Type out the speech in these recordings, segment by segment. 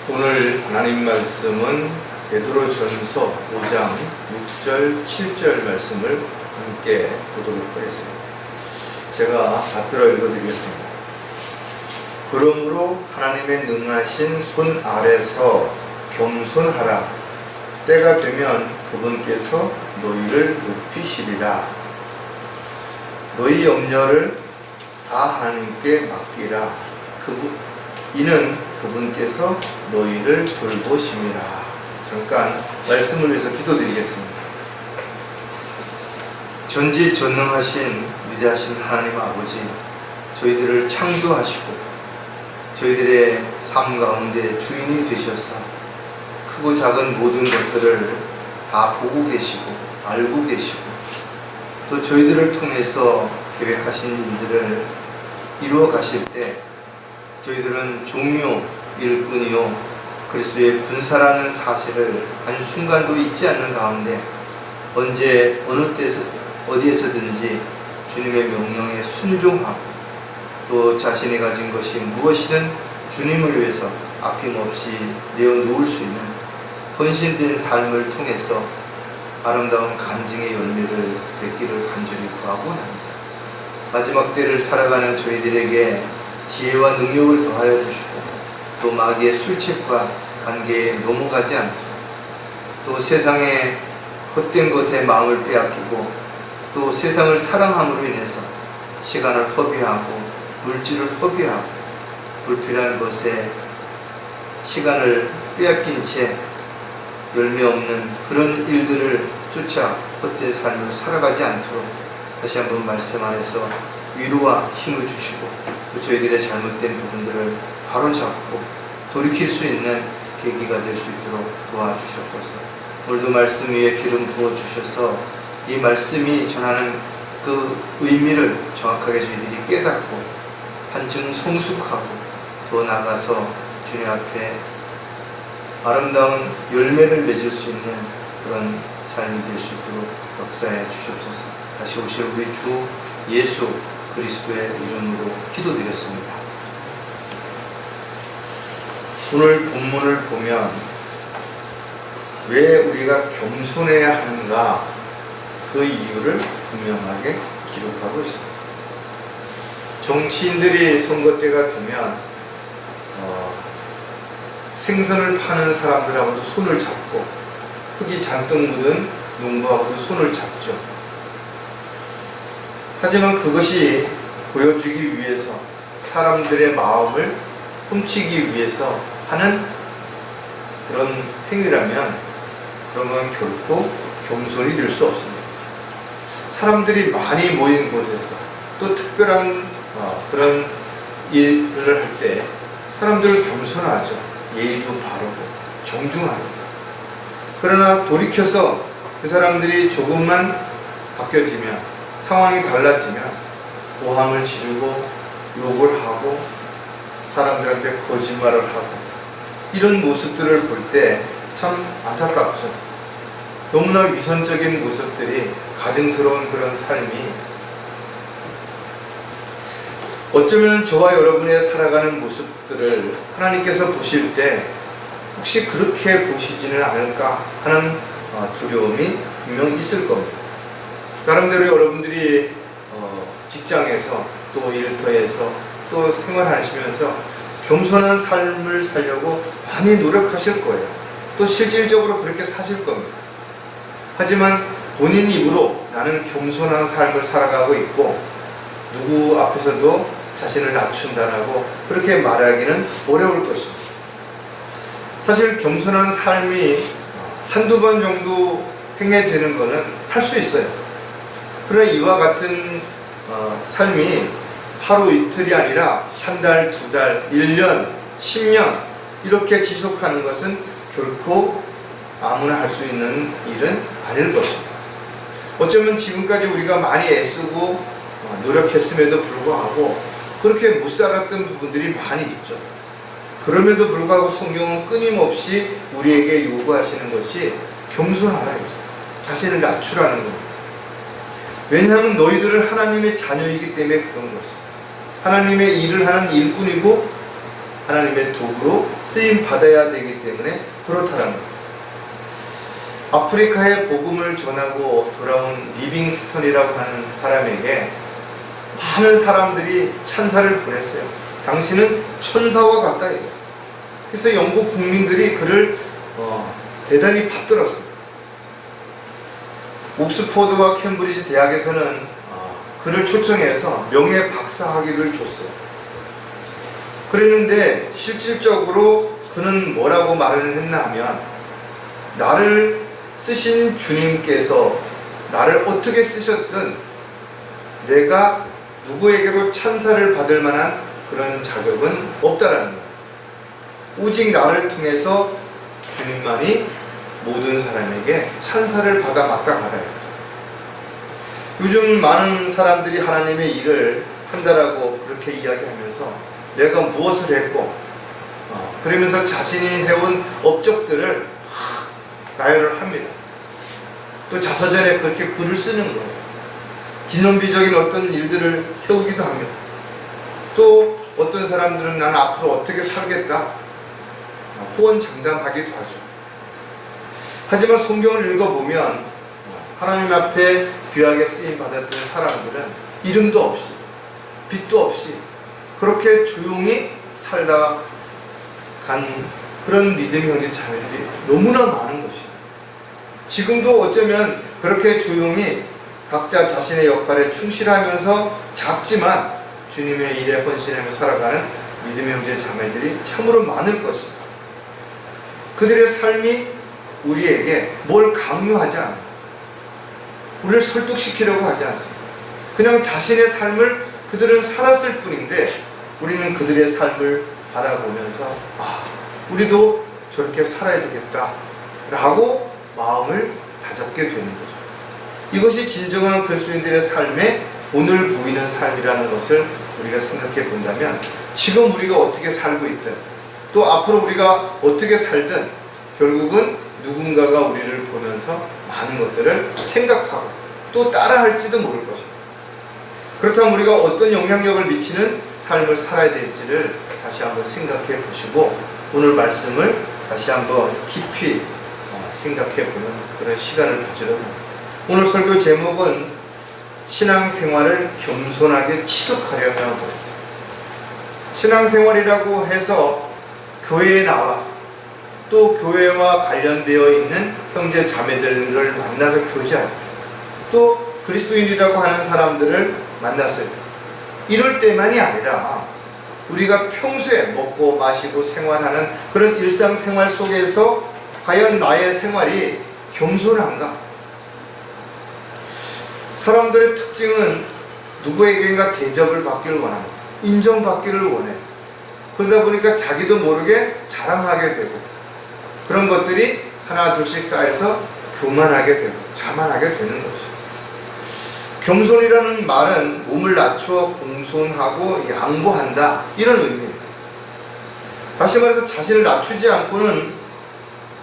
오늘 하나님 말씀은 베드로전서 5장 6절 7절 말씀을 함께 보도록 하겠습니다. 제가 받들어 읽어드리겠습니다. 그러므로 하나님의 능하신 손 아래서 겸손하라. 때가 되면 그분께서 너희를 높이시리라. 너희 염려를 다 하나님께 맡기라. 이는 그분께서 너희를 돌보심이라. 잠깐 말씀을 위해서 기도드리겠습니다. 전지전능하신 위대하신 하나님 아버지, 저희들을 창조하시고 저희들의 삶 가운데 주인이 되셔서 크고 작은 모든 것들을 다 보고 계시고 알고 계시고 또 저희들을 통해서 계획하신 일들을 이루어 가실 때 저희들은 종이요 일꾼이요 그리스도의 군사라는 사실을 한순간도 잊지 않는 가운데 언제 어느 때서 어디에서든지 주님의 명령에 순종하고 또 자신이 가진 것이 무엇이든 주님을 위해서 아낌없이 내어놓을 수 있는 헌신된 삶을 통해서 아름다운 간증의 열매를 맺기를 간절히 구하고 합니다. 마지막 때를 살아가는 저희들에게 지혜와 능력을 더하여 주시고 또 마귀의 술책과 관계에 넘어가지 않도록 또 세상의 헛된 것에 마음을 빼앗기고 또 세상을 사랑함으로 인해서 시간을 허비하고 물질을 허비하고 불필요한 것에 시간을 빼앗긴 채 열매 없는 그런 일들을 쫓아 헛된 삶을 살아가지 않도록 다시 한번 말씀 안에서 위로와 힘을 주시고 또 저희들의 잘못된 부분들을 바로잡고 돌이킬 수 있는 계기가 될 수 있도록 도와주시옵소서. 오늘도 말씀 위에 기름 부어주셔서 이 말씀이 전하는 그 의미를 정확하게 저희들이 깨닫고 한층 성숙하고 더 나아가서 주님 앞에 아름다운 열매를 맺을 수 있는 그런 삶이 될 수 있도록 역사해 주시옵소서. 다시 오실 우리 주 예수 그리스도의 이름으로 기도드렸습니다. 오늘 본문을 보면 왜 우리가 겸손해야 하는가 그 이유를 분명하게 기록하고 있습니다. 정치인들이 선거 때가 되면 생선을 파는 사람들하고도 손을 잡고 흙이 잔뜩 묻은 농부하고도 손을 잡죠. 하지만 그것이 보여주기 위해서 사람들의 마음을 훔치기 위해서 하는 그런 행위라면 그런 건 결코 겸손이 될 수 없습니다. 사람들이 많이 모인 곳에서 또 특별한 그런 일을 할 때 사람들은 겸손하죠. 예의도 바르고 정중합니다. 그러나 돌이켜서 그 사람들이 조금만 바뀌어지면 상황이 달라지면 고함을 지르고 욕을 하고 사람들한테 거짓말을 하고 이런 모습들을 볼 때 참 안타깝죠. 너무나 위선적인 모습들이 가증스러운 그런 삶이 어쩌면 저와 여러분의 살아가는 모습들을 하나님께서 보실 때 혹시 그렇게 보시지는 않을까 하는 두려움이 분명 있을 겁니다. 나름대로 여러분들이 직장에서 또 일터에서 또 생활하시면서 겸손한 삶을 살려고 많이 노력하실 거예요. 또 실질적으로 그렇게 사실 겁니다. 하지만 본인 입으로 나는 겸손한 삶을 살아가고 있고 누구 앞에서도 자신을 낮춘다라고 그렇게 말하기는 어려울 것입니다. 사실 겸손한 삶이 한두 번 정도 행해지는 것은 할 수 있어요. 그러나 이와 같은 삶이 하루 이틀이 아니라 한 달, 두 달, 1년, 10년 이렇게 지속하는 것은 결코 아무나 할 수 있는 일은 아닐 것입니다. 어쩌면 지금까지 우리가 많이 애쓰고 노력했음에도 불구하고 그렇게 못 살았던 부분들이 많이 있죠. 그럼에도 불구하고 성경은 끊임없이 우리에게 요구하시는 것이 겸손하라, 자신을 낮추라는 겁니다. 왜냐하면 너희들은 하나님의 자녀이기 때문에 그런 것입니다. 하나님의 일을 하는 일꾼이고 하나님의 도구로 쓰임 받아야 되기 때문에 그렇다는 거예요. 아프리카에 복음을 전하고 돌아온 리빙스턴이라고 하는 사람에게 많은 사람들이 찬사를 보냈어요. 당신은 천사와 같다. 그래서 영국 국민들이 그를 대단히 받들었습니다. 옥스포드와 캠브리지 대학에서는 그를 초청해서 명예 박사 학위를 줬어요. 그랬는데 실질적으로 그는 뭐라고 말을 했나 하면, 나를 쓰신 주님께서 나를 어떻게 쓰셨든 내가 누구에게도 찬사를 받을 만한 그런 자격은 없다라는 거예요. 오직 나를 통해서 주님만이 모든 사람에게 찬사를 받아 마땅하다. 요즘 많은 사람들이 하나님의 일을 한다라고 그렇게 이야기하면서 내가 무엇을 했고 그러면서 자신이 해온 업적들을 나열을 합니다. 또 자서전에 그렇게 글을 쓰는 거예요. 기념비적인 어떤 일들을 세우기도 합니다. 또 어떤 사람들은 나는 앞으로 어떻게 살겠다 호언장담하기도 하죠. 하지만 성경을 읽어보면 하나님 앞에 귀하게 쓰임받았던 사람들은 이름도 없이 빛도 없이 그렇게 조용히 살다 간 그런 믿음의 형제 자매들이 너무나 많은 것이에요. 지금도 어쩌면 그렇게 조용히 각자 자신의 역할에 충실하면서 작지만 주님의 일에 헌신하며 살아가는 믿음의 형제 자매들이 참으로 많을 것입니다. 그들의 삶이 우리에게 뭘 강요하지 않아요. 우리를 설득시키려고 하지 않습니다. 그냥 자신의 삶을 그들은 살았을 뿐인데 우리는 그들의 삶을 바라보면서 우리도 저렇게 살아야 되겠다 라고 마음을 다잡게 되는 거죠. 이것이 진정한 그리스도인들의 삶에 오늘 보이는 삶이라는 것을 우리가 생각해 본다면, 지금 우리가 어떻게 살고 있든 또 앞으로 우리가 어떻게 살든 결국은 누군가가 우리를 보면서 많은 것들을 생각하고 또 따라할지도 모를 것입니다. 그렇다면 우리가 어떤 영향력을 미치는 삶을 살아야 될지를 다시 한번 생각해 보시고 오늘 말씀을 다시 한번 깊이 생각해 보는 그런 시간을 가지려고 합니다. 오늘 설교 제목은 신앙생활을 겸손하게 지속하려면 그랬어요. 신앙생활이라고 해서 교회에 나와서 또 교회와 관련되어 있는 형제 자매들을 만나서 교제하고 또 그리스도인이라고 하는 사람들을 만났어요. 이럴 때만이 아니라 우리가 평소에 먹고 마시고 생활하는 그런 일상생활 속에서 과연 나의 생활이 겸손한가? 사람들의 특징은 누구에게인가 대접을 받기를 원합니다. 인정받기를 원해. 그러다 보니까 자기도 모르게 자랑하게 되고 그런 것들이 하나 둘씩 쌓여서 교만하게 되고 자만하게 되는 것이죠. 겸손이라는 말은 몸을 낮추어 공손하고 양보한다 이런 의미입니다. 다시 말해서 자신을 낮추지 않고는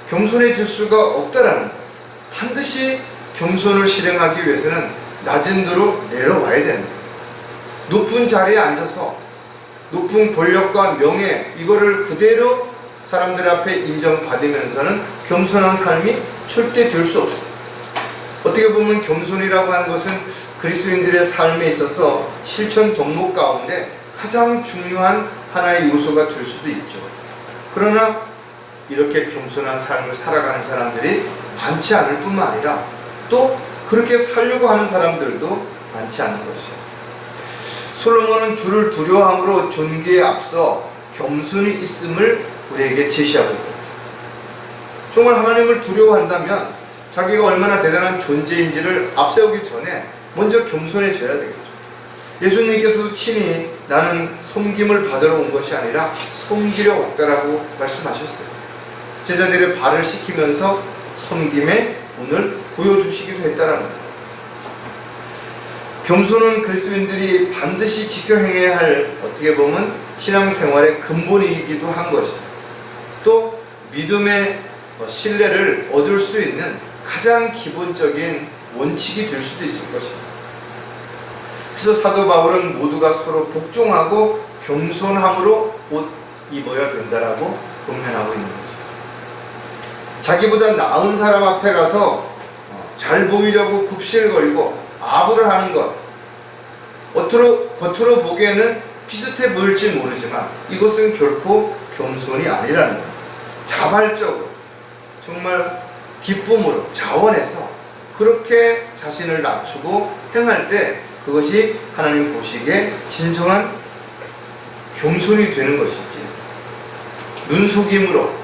겸손해질 수가 없다라는 거예요. 반드시 겸손을 실행하기 위해서는 낮은 데로 내려와야 되는 거예요. 높은 자리에 앉아서 높은 권력과 명예 이거를 그대로 사람들 앞에 인정받으면서는 겸손한 삶이 절대 될 수 없어요. 어떻게 보면 겸손이라고 하는 것은 그리스도인들의 삶에 있어서 실천 덕목 가운데 가장 중요한 하나의 요소가 될 수도 있죠. 그러나 이렇게 겸손한 삶을 살아가는 사람들이 많지 않을 뿐만 아니라 또 그렇게 살려고 하는 사람들도 많지 않은 것이에요. 솔로몬은 주를 두려워함으로 존귀에 앞서 겸손히 있음을 우리에게 제시하고 있다. 정말 하나님을 두려워한다면 자기가 얼마나 대단한 존재인지를 앞세우기 전에 먼저 겸손해져야 되겠죠. 예수님께서도 친히 나는 섬김을 받으러 온 것이 아니라 섬기려 왔다라고 말씀하셨어요. 제자들의 발을 씻기면서 섬김의 본을 보여주시기도 했다라는 거예요. 겸손은 그리스도인들이 반드시 지켜 행해야 할 어떻게 보면 신앙생활의 근본이기도 한 것이죠. 또 믿음의 신뢰를 얻을 수 있는 가장 기본적인 원칙이 될 수도 있을 것입니다. 그래서 사도 바울은 모두가 서로 복종하고 겸손함으로 입어야 된다라고 권면하고 있는 거죠. 자기보다 나은 사람 앞에 가서 잘 보이려고 굽실거리고 아부를 하는 것, 겉으로 보기에는 비슷해 보일지 모르지만 이것은 결코 겸손이 아니라는 거예요. 자발적으로 정말 기쁨으로 자원해서 그렇게 자신을 낮추고 행할 때 그것이 하나님 보시기에 진정한 겸손이 되는 것이지, 눈속임으로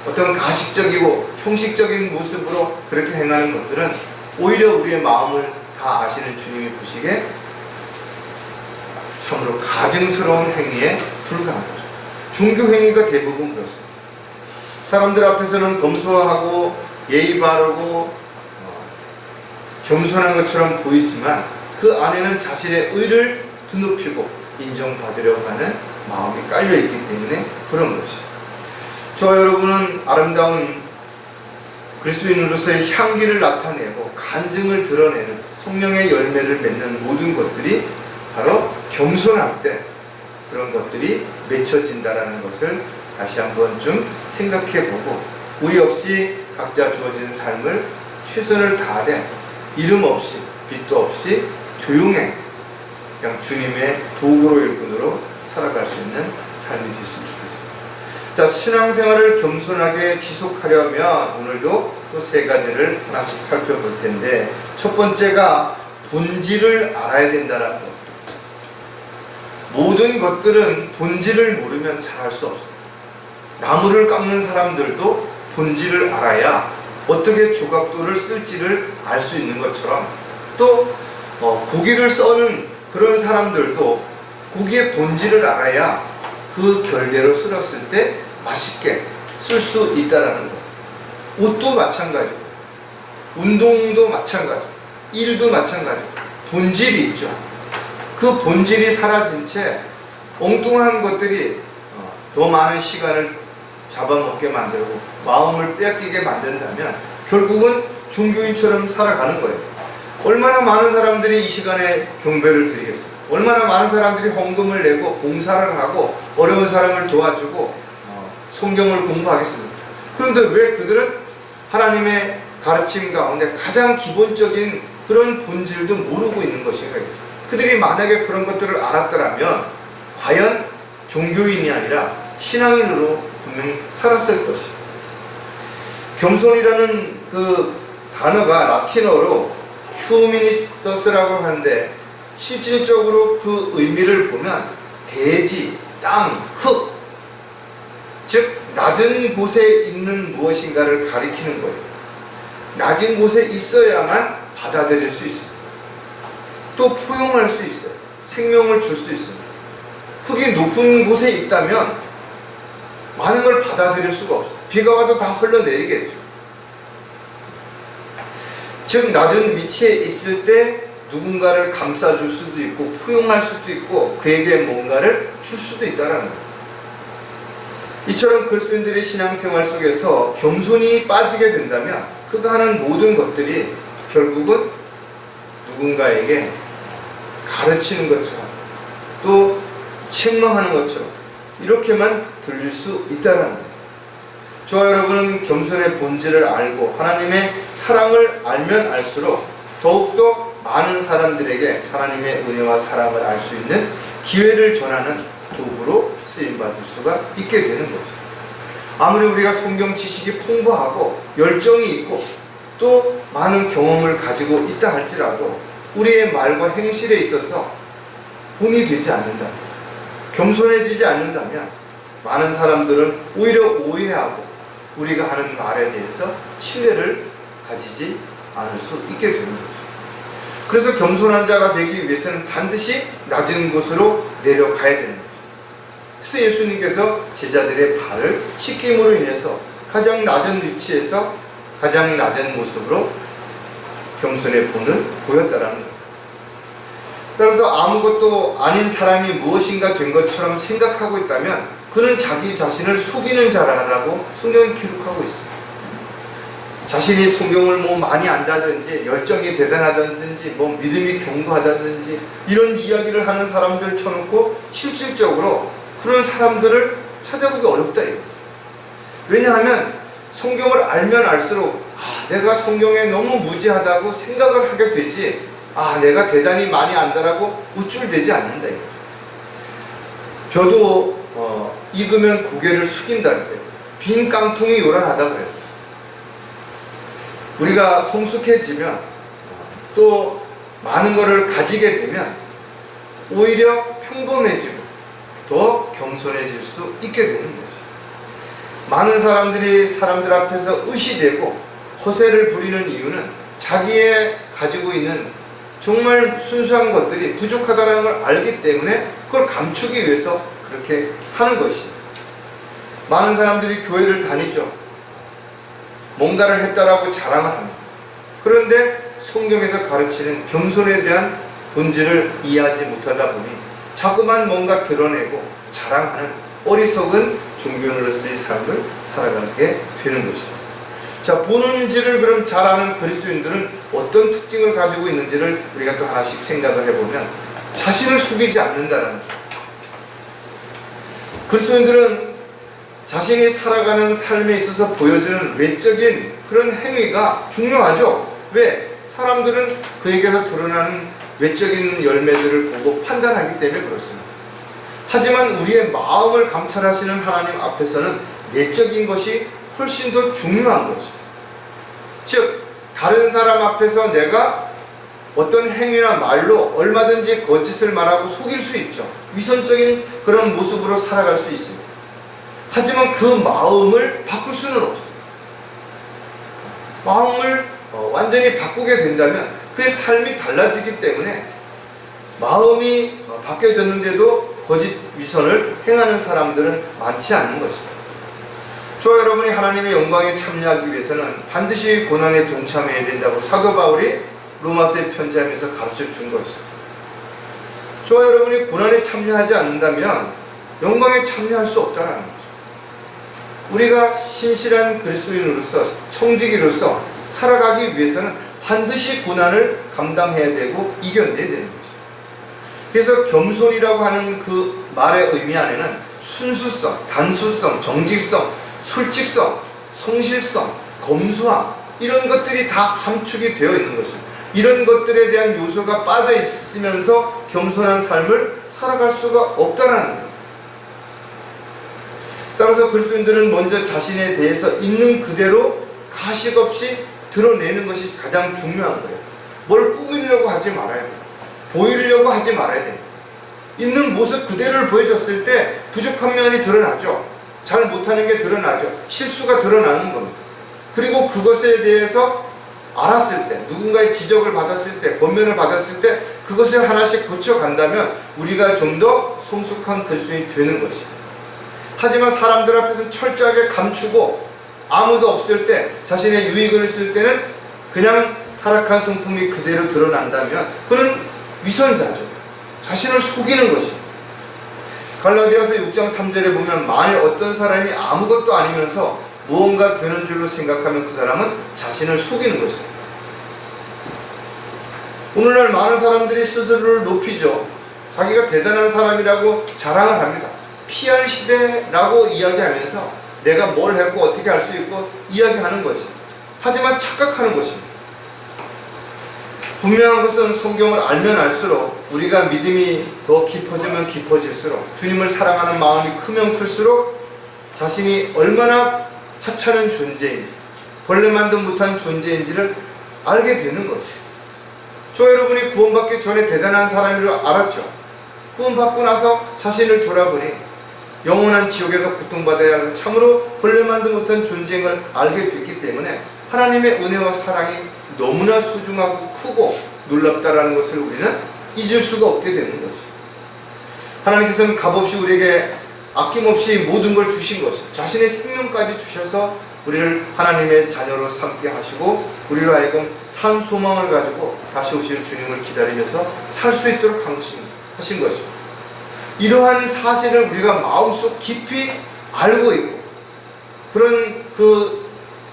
어떤 가식적이고 형식적인 모습으로 그렇게 행하는 것들은 오히려 우리의 마음을 다 아시는 주님이 보시기에 참으로 가증스러운 행위에 불과한 거죠. 종교 행위가 대부분 그렇습니다. 사람들 앞에서는 검소하고 예의 바르고 겸손한 것처럼 보이지만 그 안에는 자신의 의를 드높이고 인정받으려고 하는 마음이 깔려있기 때문에 그런 것이죠. 저와 여러분은 아름다운 그리스도인으로서의 향기를 나타내고 간증을 드러내는 성령의 열매를 맺는 모든 것들이 바로 겸손할 때 그런 것들이 맺혀진다라는 것을 다시 한번 좀 생각해보고, 우리 역시 각자 주어진 삶을 최선을 다하되 이름 없이 빛도 없이 조용해 그냥 주님의 도구로 일꾼으로 살아갈 수 있는 삶이 됐으면 좋겠습니다. 자, 신앙생활을 겸손하게 지속하려면 오늘도 또 세 가지를 하나씩 살펴볼 텐데, 첫 번째가 본질을 알아야 된다는 것. 모든 것들은 본질을 모르면 잘할 수 없어요. 나무를 깎는 사람들도 본질을 알아야 어떻게 조각도를 쓸지를 알 수 있는 것처럼, 또 고기를 써는 그런 사람들도 고기의 본질을 알아야 그 결대로 쓸었을 때 맛있게 쓸 수 있다라는 것. 옷도 마찬가지고, 운동도 마찬가지고, 일도 마찬가지고, 본질이 있죠. 그 본질이 사라진 채 엉뚱한 것들이 더 많은 시간을 잡아먹게 만들고 마음을 빼앗기게 만든다면 결국은 종교인처럼 살아가는 거예요. 얼마나 많은 사람들이 이 시간에 경배를 드리겠어요. 얼마나 많은 사람들이 헌금을 내고 봉사를 하고 어려운 사람을 도와주고 성경을 공부하겠습니까? 그런데 왜 그들은 하나님의 가르침 가운데 가장 기본적인 그런 본질도 모르고 있는 것인가? 그들이 만약에 그런 것들을 알았더라면 과연 종교인이 아니라 신앙인으로 분명히 살았을 것이에요. 겸손이라는 그 단어가 라틴어로 휴미니스터스라고 하는데, 실질적으로 그 의미를 보면 대지, 땅, 흙, 즉 낮은 곳에 있는 무엇인가를 가리키는 거예요. 낮은 곳에 있어야만 받아들일 수 있습니다. 또 포용할 수 있어요. 생명을 줄 수 있습니다. 흙이 높은 곳에 있다면 많은 걸 받아들일 수가 없어요. 비가 와도 다 흘러내리겠죠. 즉 낮은 위치에 있을 때 누군가를 감싸줄 수도 있고 포용할 수도 있고 그에게 뭔가를 줄 수도 있다는 거예요. 이처럼 그리스도인들의 신앙생활 속에서 겸손이 빠지게 된다면 그가 하는 모든 것들이 결국은 누군가에게 가르치는 것처럼 또 책망하는 것처럼 이렇게만 들릴 수 있다는 거예요. 저와 여러분은 겸손의 본질을 알고 하나님의 사랑을 알면 알수록 더욱더 많은 사람들에게 하나님의 은혜와 사랑을 알 수 있는 기회를 전하는 도구로 쓰임받을 수가 있게 되는 거죠. 아무리 우리가 성경 지식이 풍부하고 열정이 있고 또 많은 경험을 가지고 있다 할지라도 우리의 말과 행실에 있어서 본이 되지 않는다, 겸손해지지 않는다면 많은 사람들은 오히려 오해하고 우리가 하는 말에 대해서 신뢰를 가지지 않을 수 있게 되는 거죠. 그래서 겸손한 자가 되기 위해서는 반드시 낮은 곳으로 내려가야 되는 거죠. 그래서 예수님께서 제자들의 발을 씻김으로 인해서 가장 낮은 위치에서 가장 낮은 모습으로 겸손의 본을 보였다라는 거예요. 따라서 아무것도 아닌 사람이 무엇인가 된 것처럼 생각하고 있다면 그는 자기 자신을 속이는 자라고 성경이 기록하고 있습니다. 자신이 성경을 많이 안다든지 열정이 대단하다든지 믿음이 견고하다든지 이런 이야기를 하는 사람들 쳐놓고 실질적으로 그런 사람들을 찾아보기 어렵다 이거죠. 왜냐하면 성경을 알면 알수록 내가 성경에 너무 무지하다고 생각을 하게 되지 내가 대단히 많이 안다라고 우쭐대지 않는다 이거죠. 벼도 익으면 고개를 숙인다 그랬어요. 빈 깡통이 요란하다 그랬어요. 우리가 성숙해지면 또 많은 것을 가지게 되면 오히려 평범해지고 더 겸손해질 수 있게 되는 거죠. 많은 사람들이 사람들 앞에서 의시되고 허세를 부리는 이유는 자기의 가지고 있는 정말 순수한 것들이 부족하다는 걸 알기 때문에 그걸 감추기 위해서 그렇게 하는 것입니다. 많은 사람들이 교회를 다니죠. 뭔가를 했다라고 자랑을 합니다. 그런데 성경에서 가르치는 겸손에 대한 본질을 이해하지 못하다 보니 자꾸만 뭔가 드러내고 자랑하는 어리석은 종교인으로서의 삶을 살아가게 되는 것이죠. 자, 본질을 그럼 잘 아는 그리스도인들은 어떤 특징을 가지고 있는지를 우리가 또 하나씩 생각을 해보면 자신을 속이지 않는다는 거죠. 그리스도인들은 자신이 살아가는 삶에 있어서 보여지는 외적인 그런 행위가 중요하죠. 왜? 사람들은 그에게서 드러나는 외적인 열매들을 보고 판단하기 때문에 그렇습니다. 하지만 우리의 마음을 감찰하시는 하나님 앞에서는 내적인 것이 훨씬 더 중요한 것이죠. 즉 다른 사람 앞에서 내가 어떤 행위나 말로 얼마든지 거짓을 말하고 속일 수 있죠. 위선적인 그런 모습으로 살아갈 수 있습니다. 하지만 그 마음을 바꿀 수는 없어요. 마음을 완전히 바꾸게 된다면 그의 삶이 달라지기 때문에 마음이 바뀌어졌는데도 거짓 위선을 행하는 사람들은 많지 않은 것입니다. 저와 여러분이 하나님의 영광에 참여하기 위해서는 반드시 고난에 동참해야 된다고 사도 바울이 로마서에 편지하면서 가르쳐 준 것입니다. 저와 여러분이 고난에 참여하지 않는다면 영광에 참여할 수 없다는 거죠. 우리가 신실한 그리스도인으로서 청지기로서 살아가기 위해서는 반드시 고난을 감당해야 되고 이겨내야 되는 것이죠. 그래서 겸손이라고 하는 그 말의 의미 안에는 순수성, 단수성, 정직성, 솔직성, 성실성, 검소함 이런 것들이 다 함축이 되어 있는 것입니다. 이런 것들에 대한 요소가 빠져 있으면서 겸손한 삶을 살아갈 수가 없다는 거예요. 따라서 그리스도인들은 먼저 자신에 대해서 있는 그대로 가식 없이 드러내는 것이 가장 중요한 거예요. 뭘 꾸미려고 하지 말아야 돼요. 보이려고 하지 말아야 돼요. 있는 모습 그대로를 보여줬을 때 부족한 면이 드러나죠. 잘 못하는 게 드러나죠. 실수가 드러나는 겁니다. 그리고 그것에 대해서 알았을 때, 누군가의 지적을 받았을 때, 권면을 받았을 때 그것을 하나씩 고쳐간다면 우리가 좀 더 성숙한 그리스도인이 되는 것입니다. 하지만 사람들 앞에서 철저하게 감추고 아무도 없을 때 자신의 유익을 쓸 때는 그냥 타락한 성품이 그대로 드러난다면 그는 위선자죠. 자신을 속이는 것입니다. 갈라디아서 6장 3절에 보면 만일 어떤 사람이 아무것도 아니면서 무언가 되는 줄로 생각하면 그 사람은 자신을 속이는 것입니다. 오늘날 많은 사람들이 스스로를 높이죠. 자기가 대단한 사람이라고 자랑을 합니다. PR 시대라고 이야기하면서 내가 뭘 했고 어떻게 할 수 있고 이야기하는 것입니다. 하지만 착각하는 것입니다. 분명한 것은 성경을 알면 알수록 우리가 믿음이 더 깊어지면 깊어질수록 주님을 사랑하는 마음이 크면 클수록 자신이 얼마나 하찮은 존재인지 벌레만도 못한 존재인지를 알게 되는 것입니다. 저 여러분이 구원받기 전에 대단한 사람이라 알았죠. 구원받고 나서 자신을 돌아보니 영원한 지옥에서 고통받아야 하는 참으로 벌레만도 못한 존재인 걸 알게 됐기 때문에 하나님의 은혜와 사랑이 너무나 소중하고 크고 놀랍다라는 것을 우리는 잊을 수가 없게 되는 것이죠. 하나님께서는 값없이 우리에게 아낌없이 모든 걸 주신 것입니다. 자신의 생명까지 주셔서 우리를 하나님의 자녀로 삼게 하시고 우리로 하여금 산 소망을 가지고 다시 오실 주님을 기다리면서 살 수 있도록 하신 것입니다. 이러한 사실을 우리가 마음속 깊이 알고 있고 그런 그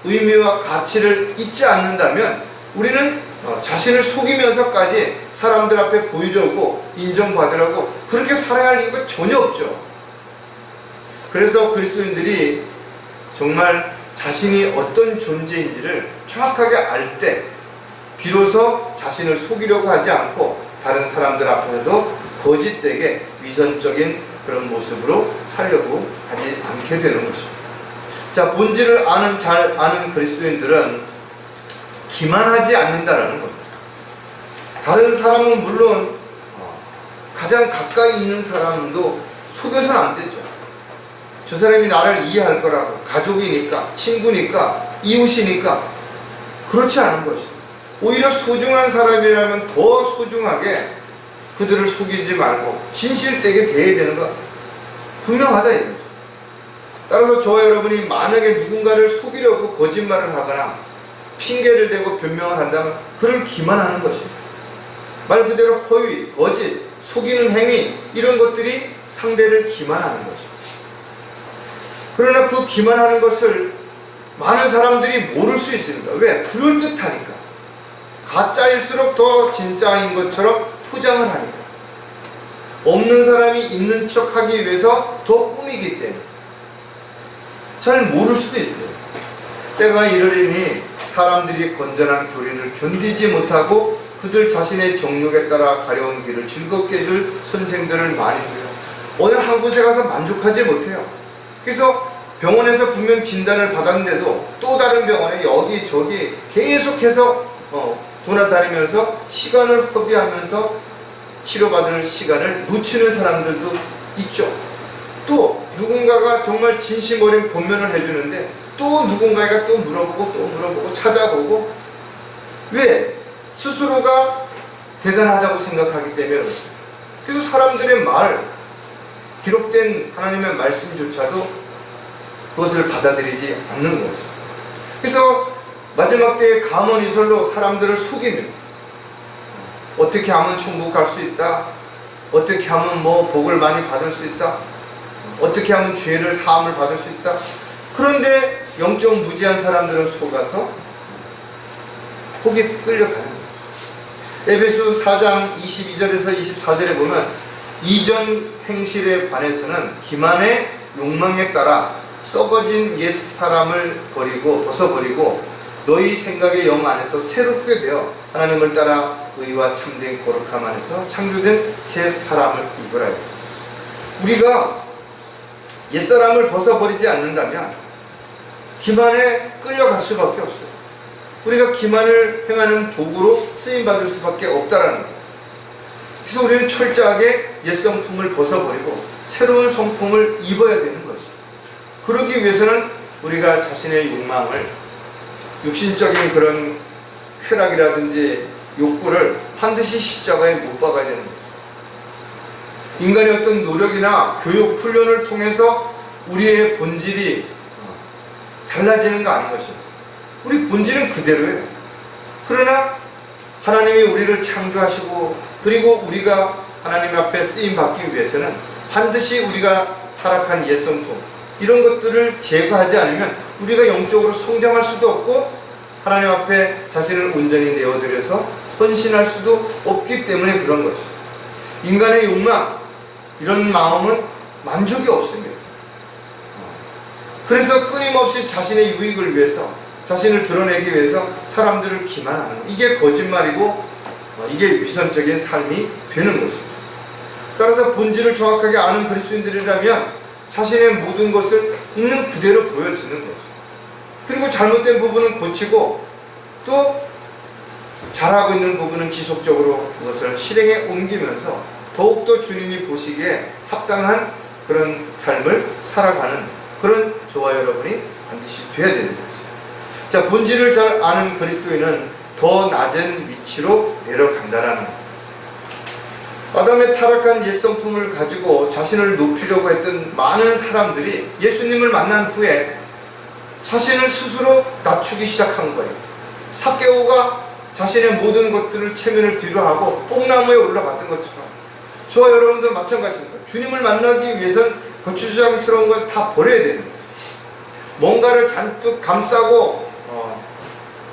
의미와 가치를 잊지 않는다면 우리는 자신을 속이면서까지 사람들 앞에 보이려고 인정받으려고 그렇게 살아야 할 이유가 전혀 없죠. 그래서 그리스도인들이 정말 자신이 어떤 존재인지를 정확하게 알 때 비로소 자신을 속이려고 하지 않고 다른 사람들 앞에서도 거짓되게 위선적인 그런 모습으로 살려고 하지 않게 되는 것입니다. 자, 본질을 잘 아는 그리스도인들은 기만하지 않는다라는 겁니다. 다른 사람은 물론 가장 가까이 있는 사람도 속여서는 안 되죠. 저 사람이 나를 이해할 거라고, 가족이니까, 친구니까, 이웃이니까. 그렇지 않은 것이죠. 오히려 소중한 사람이라면 더 소중하게 그들을 속이지 말고 진실되게 대해야 되는 거 분명하다 이거죠. 따라서 저와 여러분이 만약에 누군가를 속이려고 거짓말을 하거나 핑계를 대고 변명을 한다면 그를 기만하는 것입니다. 말 그대로 허위, 거짓, 속이는 행위, 이런 것들이 상대를 기만하는 것입니다. 그러나 그 기만하는 것을 많은 사람들이 모를 수 있습니다. 왜? 그럴듯하니까. 가짜일수록 더 진짜인 것처럼 포장을 하니까. 없는 사람이 있는 척 하기 위해서 더 꾸미기 때문에 잘 모를 수도 있어요. 때가 이르리니 사람들이 건전한 교리를 견디지 못하고 그들 자신의 정욕에 따라 가려운 길을 즐겁게 해줄 선생들을 많이 두요. 어느 한 곳에 가서 만족하지 못해요. 그래서 병원에서 분명 진단을 받았는데도 또 다른 병원에 여기저기 계속해서 돌아다니면서 시간을 허비하면서 치료받을 시간을 놓치는 사람들도 있죠. 또 누군가가 정말 진심 어린 권면을 해주는데 또 누군가가 또 물어보고 찾아보고, 왜? 스스로가 대단하다고 생각하기 때문에 그렇습니다. 그래서 사람들의 말, 기록된 하나님의 말씀조차도 그것을 받아들이지 않는 거죠. 그래서 마지막 때에 감언이설로 사람들을 속이면 어떻게 하면 천국 갈 수 있다, 어떻게 하면 복을 많이 받을 수 있다, 어떻게 하면 죄를 사함을 받을 수 있다. 그런데 영적 무지한 사람들은 속아서 거기에 끌려가는 거죠. 에베소 4장 22절에서 24절에 보면 이전 행실에 관해서는 기만의 욕망에 따라 썩어진 옛 사람을 벗어버리고 너희 생각의 영 안에서 새롭게 되어 하나님을 따라 의와 참된 거룩함 안에서 창조된 새 사람을 입으라. 우리가 옛사람을 벗어버리지 않는다면 기만에 끌려갈 수밖에 없어요. 우리가 기만을 행하는 도구로 쓰임받을 수밖에 없다라는 거예요. 그래서 우리는 철저하게 옛 성품을 벗어버리고 새로운 성품을 입어야 되는 것이죠. 그러기 위해서는 우리가 자신의 욕망을, 육신적인 그런 쾌락이라든지 욕구를 반드시 십자가에 못 박아야 되는 거죠. 인간의 어떤 노력이나 교육, 훈련을 통해서 우리의 본질이 달라지는 거 아닌 것입니다. 우리 본질은 그대로예요. 그러나 하나님이 우리를 창조하시고 그리고 우리가 하나님 앞에 쓰임받기 위해서는 반드시 우리가 타락한 옛성품, 이런 것들을 제거하지 않으면 우리가 영적으로 성장할 수도 없고 하나님 앞에 자신을 온전히 내어드려서 헌신할 수도 없기 때문에 그런 것이죠. 인간의 욕망, 이런 마음은 만족이 없습니다. 그래서 끊임없이 자신의 유익을 위해서, 자신을 드러내기 위해서 사람들을 기만하는 것, 이게 거짓말이고 이게 위선적인 삶이 되는 것입니다. 따라서 본질을 정확하게 아는 그리스도인들이라면 자신의 모든 것을 있는 그대로 보여지는 거죠. 그리고 잘못된 부분은 고치고 또 잘하고 있는 부분은 지속적으로 그것을 실행에 옮기면서 더욱더 주님이 보시기에 합당한 그런 삶을 살아가는 그런 저와 여러분이 반드시 되어야 되는 거죠. 자, 본질을 잘 아는 그리스도인은 더 낮은 위치로 내려간다라는 것. 아담의 타락한 옛 성품을 가지고 자신을 높이려고 했던 많은 사람들이 예수님을 만난 후에 자신을 스스로 낮추기 시작한 거예요. 삭개오가 자신의 모든 것들을 체면을 뒤로 하고 뽕나무에 올라갔던 것처럼 저와 여러분도 마찬가지입니다. 주님을 만나기 위해서는 거추장스러운 걸 다 버려야 되는 거죠. 뭔가를 잔뜩 감싸고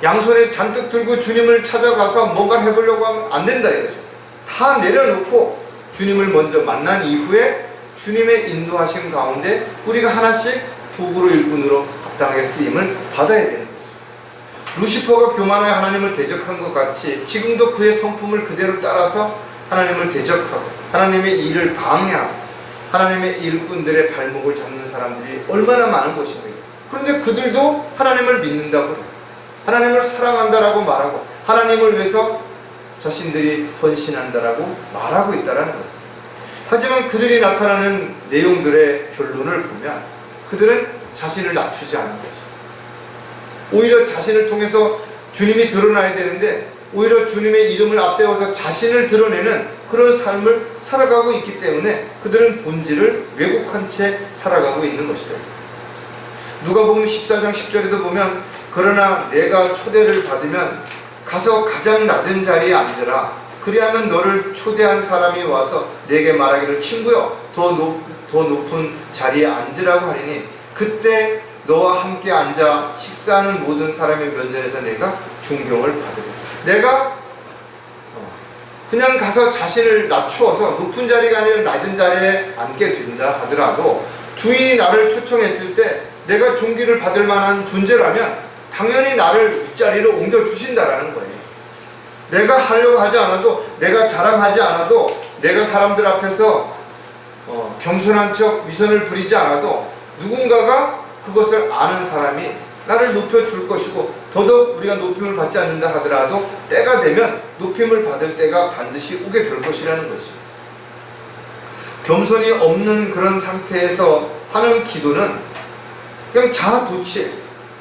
양손에 잔뜩 들고 주님을 찾아가서 뭔가를 해보려고 하면 안 된다 이거죠. 다 내려놓고 주님을 먼저 만난 이후에 주님의 인도하심 가운데 우리가 하나씩 도구로 일꾼으로 합당하게 쓰임을 받아야 되는 거죠. 루시퍼가 교만하여 하나님을 대적한 것 같이 지금도 그의 성품을 그대로 따라서 하나님을 대적하고 하나님의 일을 방해하고 하나님의 일꾼들의 발목을 잡는 사람들이 얼마나 많은 것입니까? 그런데 그들도 하나님을 믿는다고 해요. 하나님을 사랑한다라고 말하고 하나님을 위해서 자신들이 헌신한다라고 말하고 있다라는 거예요. 하지만 그들이 나타나는 내용들의 결론을 보면 그들은 자신을 낮추지 않는 거죠. 오히려 자신을 통해서 주님이 드러나야 되는데 오히려 주님의 이름을 앞세워서 자신을 드러내는 그런 삶을 살아가고 있기 때문에 그들은 본질을 왜곡한 채 살아가고 있는 것이다. 누가복음 14장 10절에도 보면 그러나 내가 초대를 받으면 가서 가장 낮은 자리에 앉으라. 그리하면 너를 초대한 사람이 와서 내게 말하기를 친구여 더 높은 자리에 앉으라고 하리니 그때 너와 함께 앉아 식사하는 모든 사람의 면전에서 내가 존경을 받으리라. 내가 그냥 가서 자신을 낮추어서 높은 자리가 아니라 낮은 자리에 앉게 된다 하더라도 주인이 나를 초청했을 때 내가 존귀를 받을 만한 존재라면 당연히 나를 윗자리로 옮겨주신다라는 거예요. 내가 하려고 하지 않아도, 내가 자랑하지 않아도, 내가 사람들 앞에서 겸손한 척 위선을 부리지 않아도 누군가가 그것을 아는 사람이 나를 높여줄 것이고 더더욱 우리가 높임을 받지 않는다 하더라도 때가 되면 높임을 받을 때가 반드시 오게 될 것이라는 것이죠. 겸손이 없는 그런 상태에서 하는 기도는 그냥 자아도취,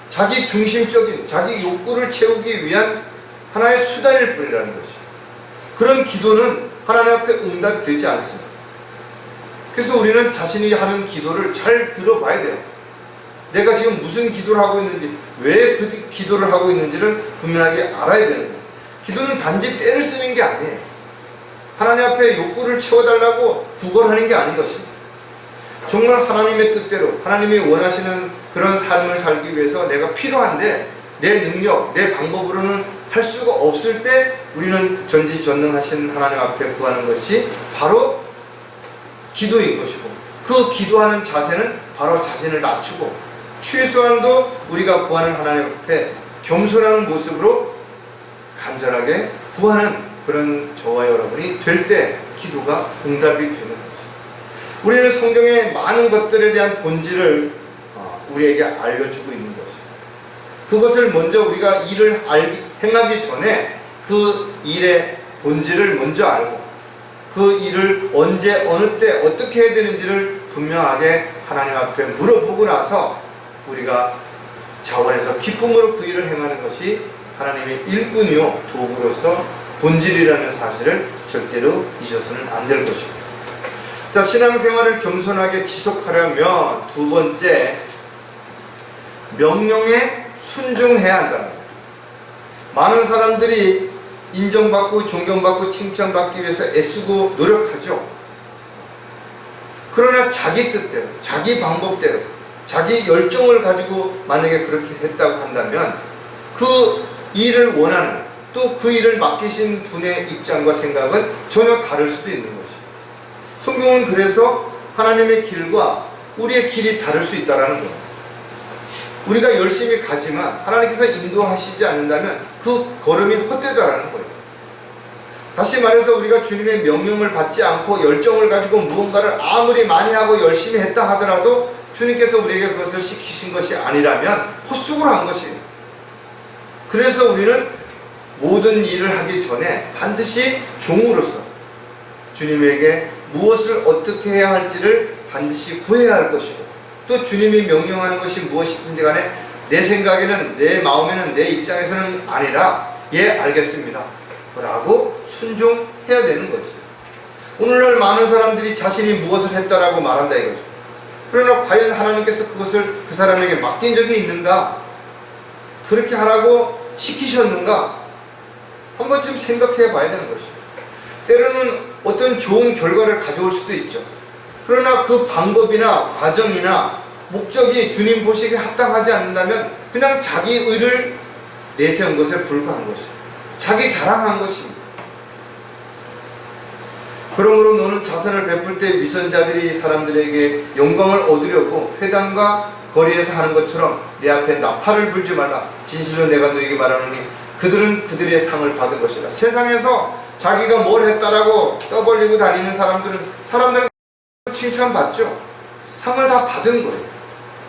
자기 중심적인 자기 욕구를 채우기 위한 하나의 수단일 뿐이라는 것이죠. 그런 기도는 하나님 앞에 응답되지 않습니다. 그래서 우리는 자신이 하는 기도를 잘 들어봐야 돼요. 내가 지금 무슨 기도를 하고 있는지, 왜 그 기도를 하고 있는지를 분명하게 알아야 되는 거예요. 기도는 단지 때를 쓰는 게 아니에요. 하나님 앞에 욕구를 채워달라고 구걸하는 게 아닌 것입니다. 정말 하나님의 뜻대로 하나님이 원하시는 그런 삶을 살기 위해서 내가 필요한데 내 능력, 내 방법으로는 할 수가 없을 때 우리는 전지전능하신 하나님 앞에 구하는 것이 바로 기도인 것이고, 그 기도하는 자세는 바로 자신을 낮추고 최소한도 우리가 구하는 하나님 앞에 겸손한 모습으로 간절하게 구하는 그런 저와 여러분이 될 때 기도가 응답이 되는 것입니다. 우리는 성경의 많은 것들에 대한 본질을 우리에게 알려주고 있는 것입니다. 그것을 먼저 우리가 일을 행하기 전에 그 일의 본질을 먼저 알고 그 일을 언제 어느 때 어떻게 해야 되는지를 분명하게 하나님 앞에 물어보고 나서 우리가 자원해서 기쁨으로 그 일을 행하는 것이 하나님의 일꾼이요 도구로서 본질이라는 사실을 절대로 잊어서는 안 될 것입니다. 자, 신앙생활을 겸손하게 지속하려면 두 번째, 명령에 순종해야 한다. 많은 사람들이 인정받고 존경받고 칭찬받기 위해서 애쓰고 노력하죠. 그러나 자기 뜻대로, 자기 방법대로, 자기 열정을 가지고 만약에 그렇게 했다고 한다면 그 일을 원하는, 또 그 일을 맡기신 분의 입장과 생각은 전혀 다를 수도 있는 것이죠. 성경은 그래서 하나님의 길과 우리의 길이 다를 수 있다는 거예요. 우리가 열심히 가지만 하나님께서 인도하시지 않는다면 그 걸음이 헛되다라는 거예요. 다시 말해서 우리가 주님의 명령을 받지 않고 열정을 가지고 무언가를 아무리 많이 하고 열심히 했다 하더라도 주님께서 우리에게 그것을 시키신 것이 아니라면 헛수고를 한 것입니다. 그래서 우리는 모든 일을 하기 전에 반드시 종으로서 주님에게 무엇을 어떻게 해야 할지를 반드시 구해야 할 것이고, 또 주님이 명령하는 것이 무엇이든지 간에 내 생각에는, 내 마음에는, 내 입장에서는 아니라 예 알겠습니다 라고 순종해야 되는 것이죠. 오늘날 많은 사람들이 자신이 무엇을 했다라고 말한다 이거죠. 그러나 과연 하나님께서 그것을 그 사람에게 맡긴 적이 있는가? 그렇게 하라고 시키셨는가? 한 번쯤 생각해 봐야 되는 것이죠. 때로는 어떤 좋은 결과를 가져올 수도 있죠. 그러나 그 방법이나 과정이나 목적이 주님 보시기에 합당하지 않는다면 그냥 자기 의를 내세운 것에 불과한 것입니다. 자기 자랑한 것입니다. 그러므로 너는 자선을 베풀 때 위선자들이 사람들에게 영광을 얻으려고 회당과 거리에서 하는 것처럼 내 앞에 나팔을 불지 말라. 진실로 내가 너에게 말하노니 그들은 그들의 상을 받은 것이라. 세상에서 자기가 뭘 했다라고 떠벌리고 다니는 사람들은 칭찬받죠. 상을 다 받은 거예요.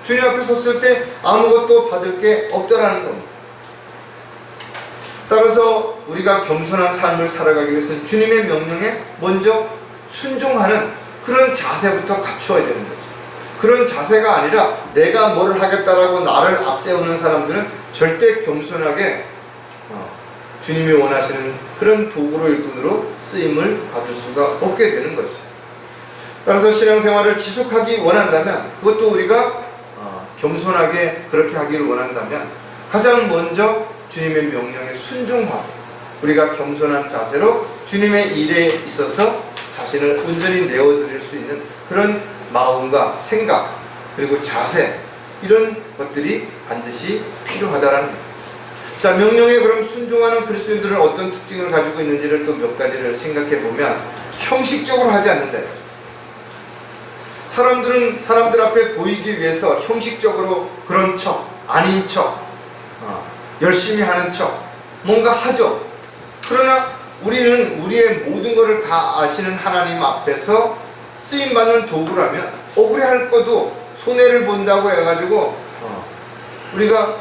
주님 앞에 섰을 때 아무것도 받을 게 없다라는 겁니다. 따라서 우리가 겸손한 삶을 살아가기 위해서는 주님의 명령에 먼저 순종하는 그런 자세부터 갖추어야 되는 거죠. 그런 자세가 아니라 내가 뭐를 하겠다라고 나를 앞세우는 사람들은 절대 겸손하게 주님이 원하시는 그런 도구로 일꾼으로 쓰임을 받을 수가 없게 되는 것이죠. 따라서 신앙생활을 지속하기 원한다면, 그것도 우리가 겸손하게 그렇게 하기를 원한다면 가장 먼저 주님의 명령에 순종하고 우리가 겸손한 자세로 주님의 일에 있어서 자신을 온전히 내어드릴 수 있는 그런 마음과 생각 그리고 자세, 이런 것들이 반드시 필요하다라는 거예요. 자, 명령에 그럼 순종하는 그리스도인들은 어떤 특징을 가지고 있는지를 또 몇 가지를 생각해 보면, 형식적으로 하지 않는다. 사람들은 사람들 앞에 보이기 위해서 형식적으로 그런 척, 아닌 척, 열심히 하는 척 뭔가 하죠. 그러나 우리는 우리의 모든 것을 다 아시는 하나님 앞에서 쓰임받는 도구라면 억울해할 것도, 손해를 본다고 해가지고 우리가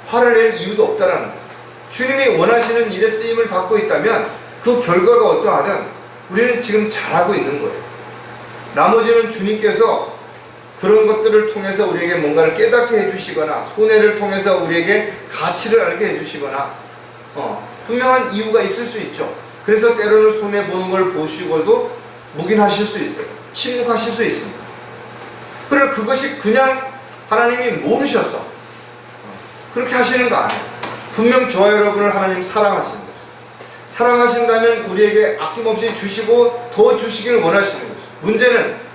화를 낼 이유도 없다라는 거예요. 주님이 원하시는 일에 쓰임을 받고 있다면 그 결과가 어떠하든 우리는 지금 잘하고 있는 거예요. 나머지는 주님께서 그런 것들을 통해서 우리에게 뭔가를 깨닫게 해주시거나 손해를 통해서 우리에게 가치를 알게 해주시거나 분명한 이유가 있을 수 있죠. 그래서 때로는 손해보는 걸 보시고도 묵인하실 수 있어요. 침묵하실 수 있습니다. 그러나 그것이 그냥 하나님이 모르셔서 그렇게 하시는 거 아니에요. 분명 저와 여러분을 하나님 사랑하시는 거죠. 사랑하신다면 우리에게 아낌없이 주시고 더 주시길 원하시는 거죠. 문제는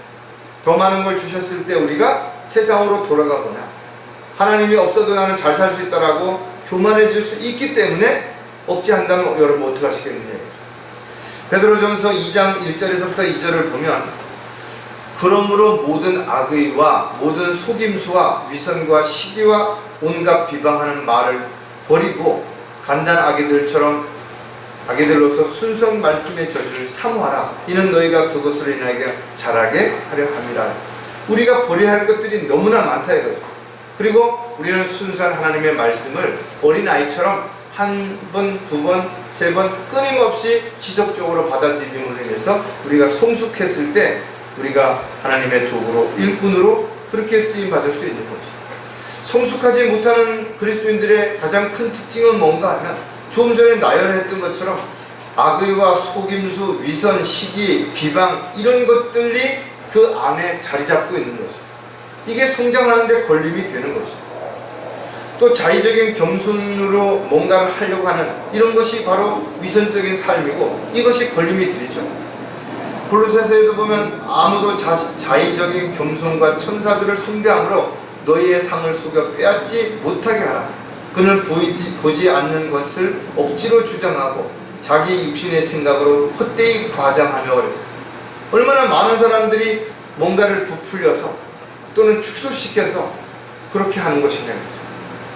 더 많은 걸 주셨을 때 우리가 세상으로 돌아가거나 하나님이 없어도 나는 잘 살 수 있다라고 교만해질 수 있기 때문에 억제한다면 여러분 어떻게 하시겠느냐. 베드로전서 2장 1절에서부터 2절을 보면, 그러므로 모든 악의와 모든 속임수와 위선과 시기와 온갖 비방하는 말을 버리고 간단 아기들로서 순수한 말씀의 저주를 사모하라. 이는 너희가 그것으로 인하여 잘하게 하려 함이라. 우리가 버려야 할 것들이 너무나 많다 이거죠. 그리고 우리는 순수한 하나님의 말씀을 어린아이처럼 한 번, 두 번, 세 번 끊임없이 지속적으로 받아들임으로 인해서 우리가 성숙했을 때 우리가 하나님의 도구로, 일꾼으로 그렇게 쓰임받을 수 있는 것이죠. 성숙하지 못하는 그리스도인들의 가장 큰 특징은 뭔가 하면, 조금 전에 나열했던 것처럼 악의와 속임수, 위선, 시기, 비방, 이런 것들이 그 안에 자리 잡고 있는 것이죠. 이게 성장하는 데 걸림이 되는 것이죠. 또 자의적인 겸손으로 뭔가를 하려고 하는 이런 것이 바로 위선적인 삶이고, 이것이 걸림이 되죠. 골로새서에도 보면 아무도 자의적인 겸손과 천사들을 숭배함으로 너희의 상을 속여 빼앗지 못하게 하라. 그는 보지 않는 것을 억지로 주장하고 자기 육신의 생각으로 헛되이 과장하며 그랬어요. 얼마나 많은 사람들이 뭔가를 부풀려서 또는 축소시켜서 그렇게 하는 것이냐.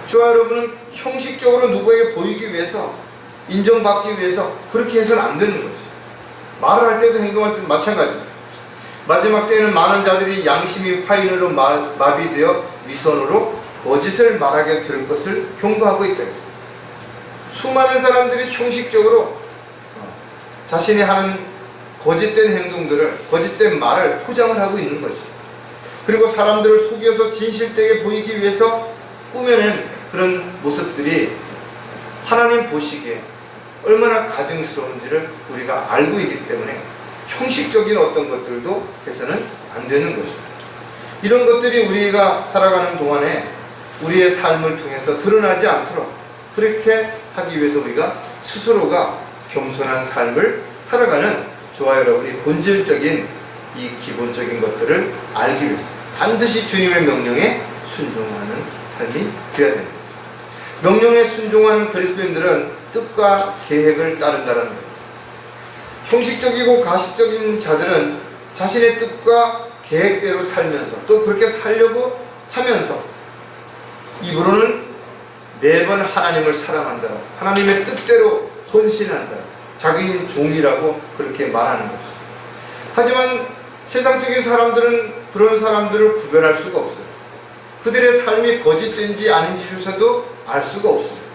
저와 여러분은 형식적으로 누구에게 보이기 위해서, 인정받기 위해서 그렇게 해서는 안 되는 거죠. 말을 할 때도 행동할 때도 마찬가지입니다. 마지막 때에는 많은 자들이 양심이 화인으로 마비되어 위선으로 거짓을 말하게 될 것을 경고하고 있다. 수많은 사람들이 형식적으로 자신이 하는 거짓된 행동들을, 거짓된 말을 포장을 하고 있는 것이죠. 그리고 사람들을 속여서 진실되게 보이기 위해서 꾸며낸 그런 모습들이 하나님 보시기에 얼마나 가증스러운지를 우리가 알고 있기 때문에 형식적인 어떤 것들도 해서는 안 되는 것입니다. 이런 것들이 우리가 살아가는 동안에 우리의 삶을 통해서 드러나지 않도록 그렇게 하기 위해서 우리가 스스로가 겸손한 삶을 살아가는 저와 여러분이 본질적인 이 기본적인 것들을 알기 위해서 반드시 주님의 명령에 순종하는 삶이 되어야 됩니다. 명령에 순종하는 그리스도인들은 뜻과 계획을 따른다는 거예요. 형식적이고 가식적인 자들은 자신의 뜻과 계획대로 살면서 또 그렇게 살려고 하면서 입으로는 매번 하나님을 사랑한다, 하나님의 뜻대로 헌신한다, 자기인 종이라고 그렇게 말하는 것이죠. 하지만 세상적인 사람들은 그런 사람들을 구별할 수가 없어요. 그들의 삶이 거짓된지 아닌지조차도 알 수가 없습니다.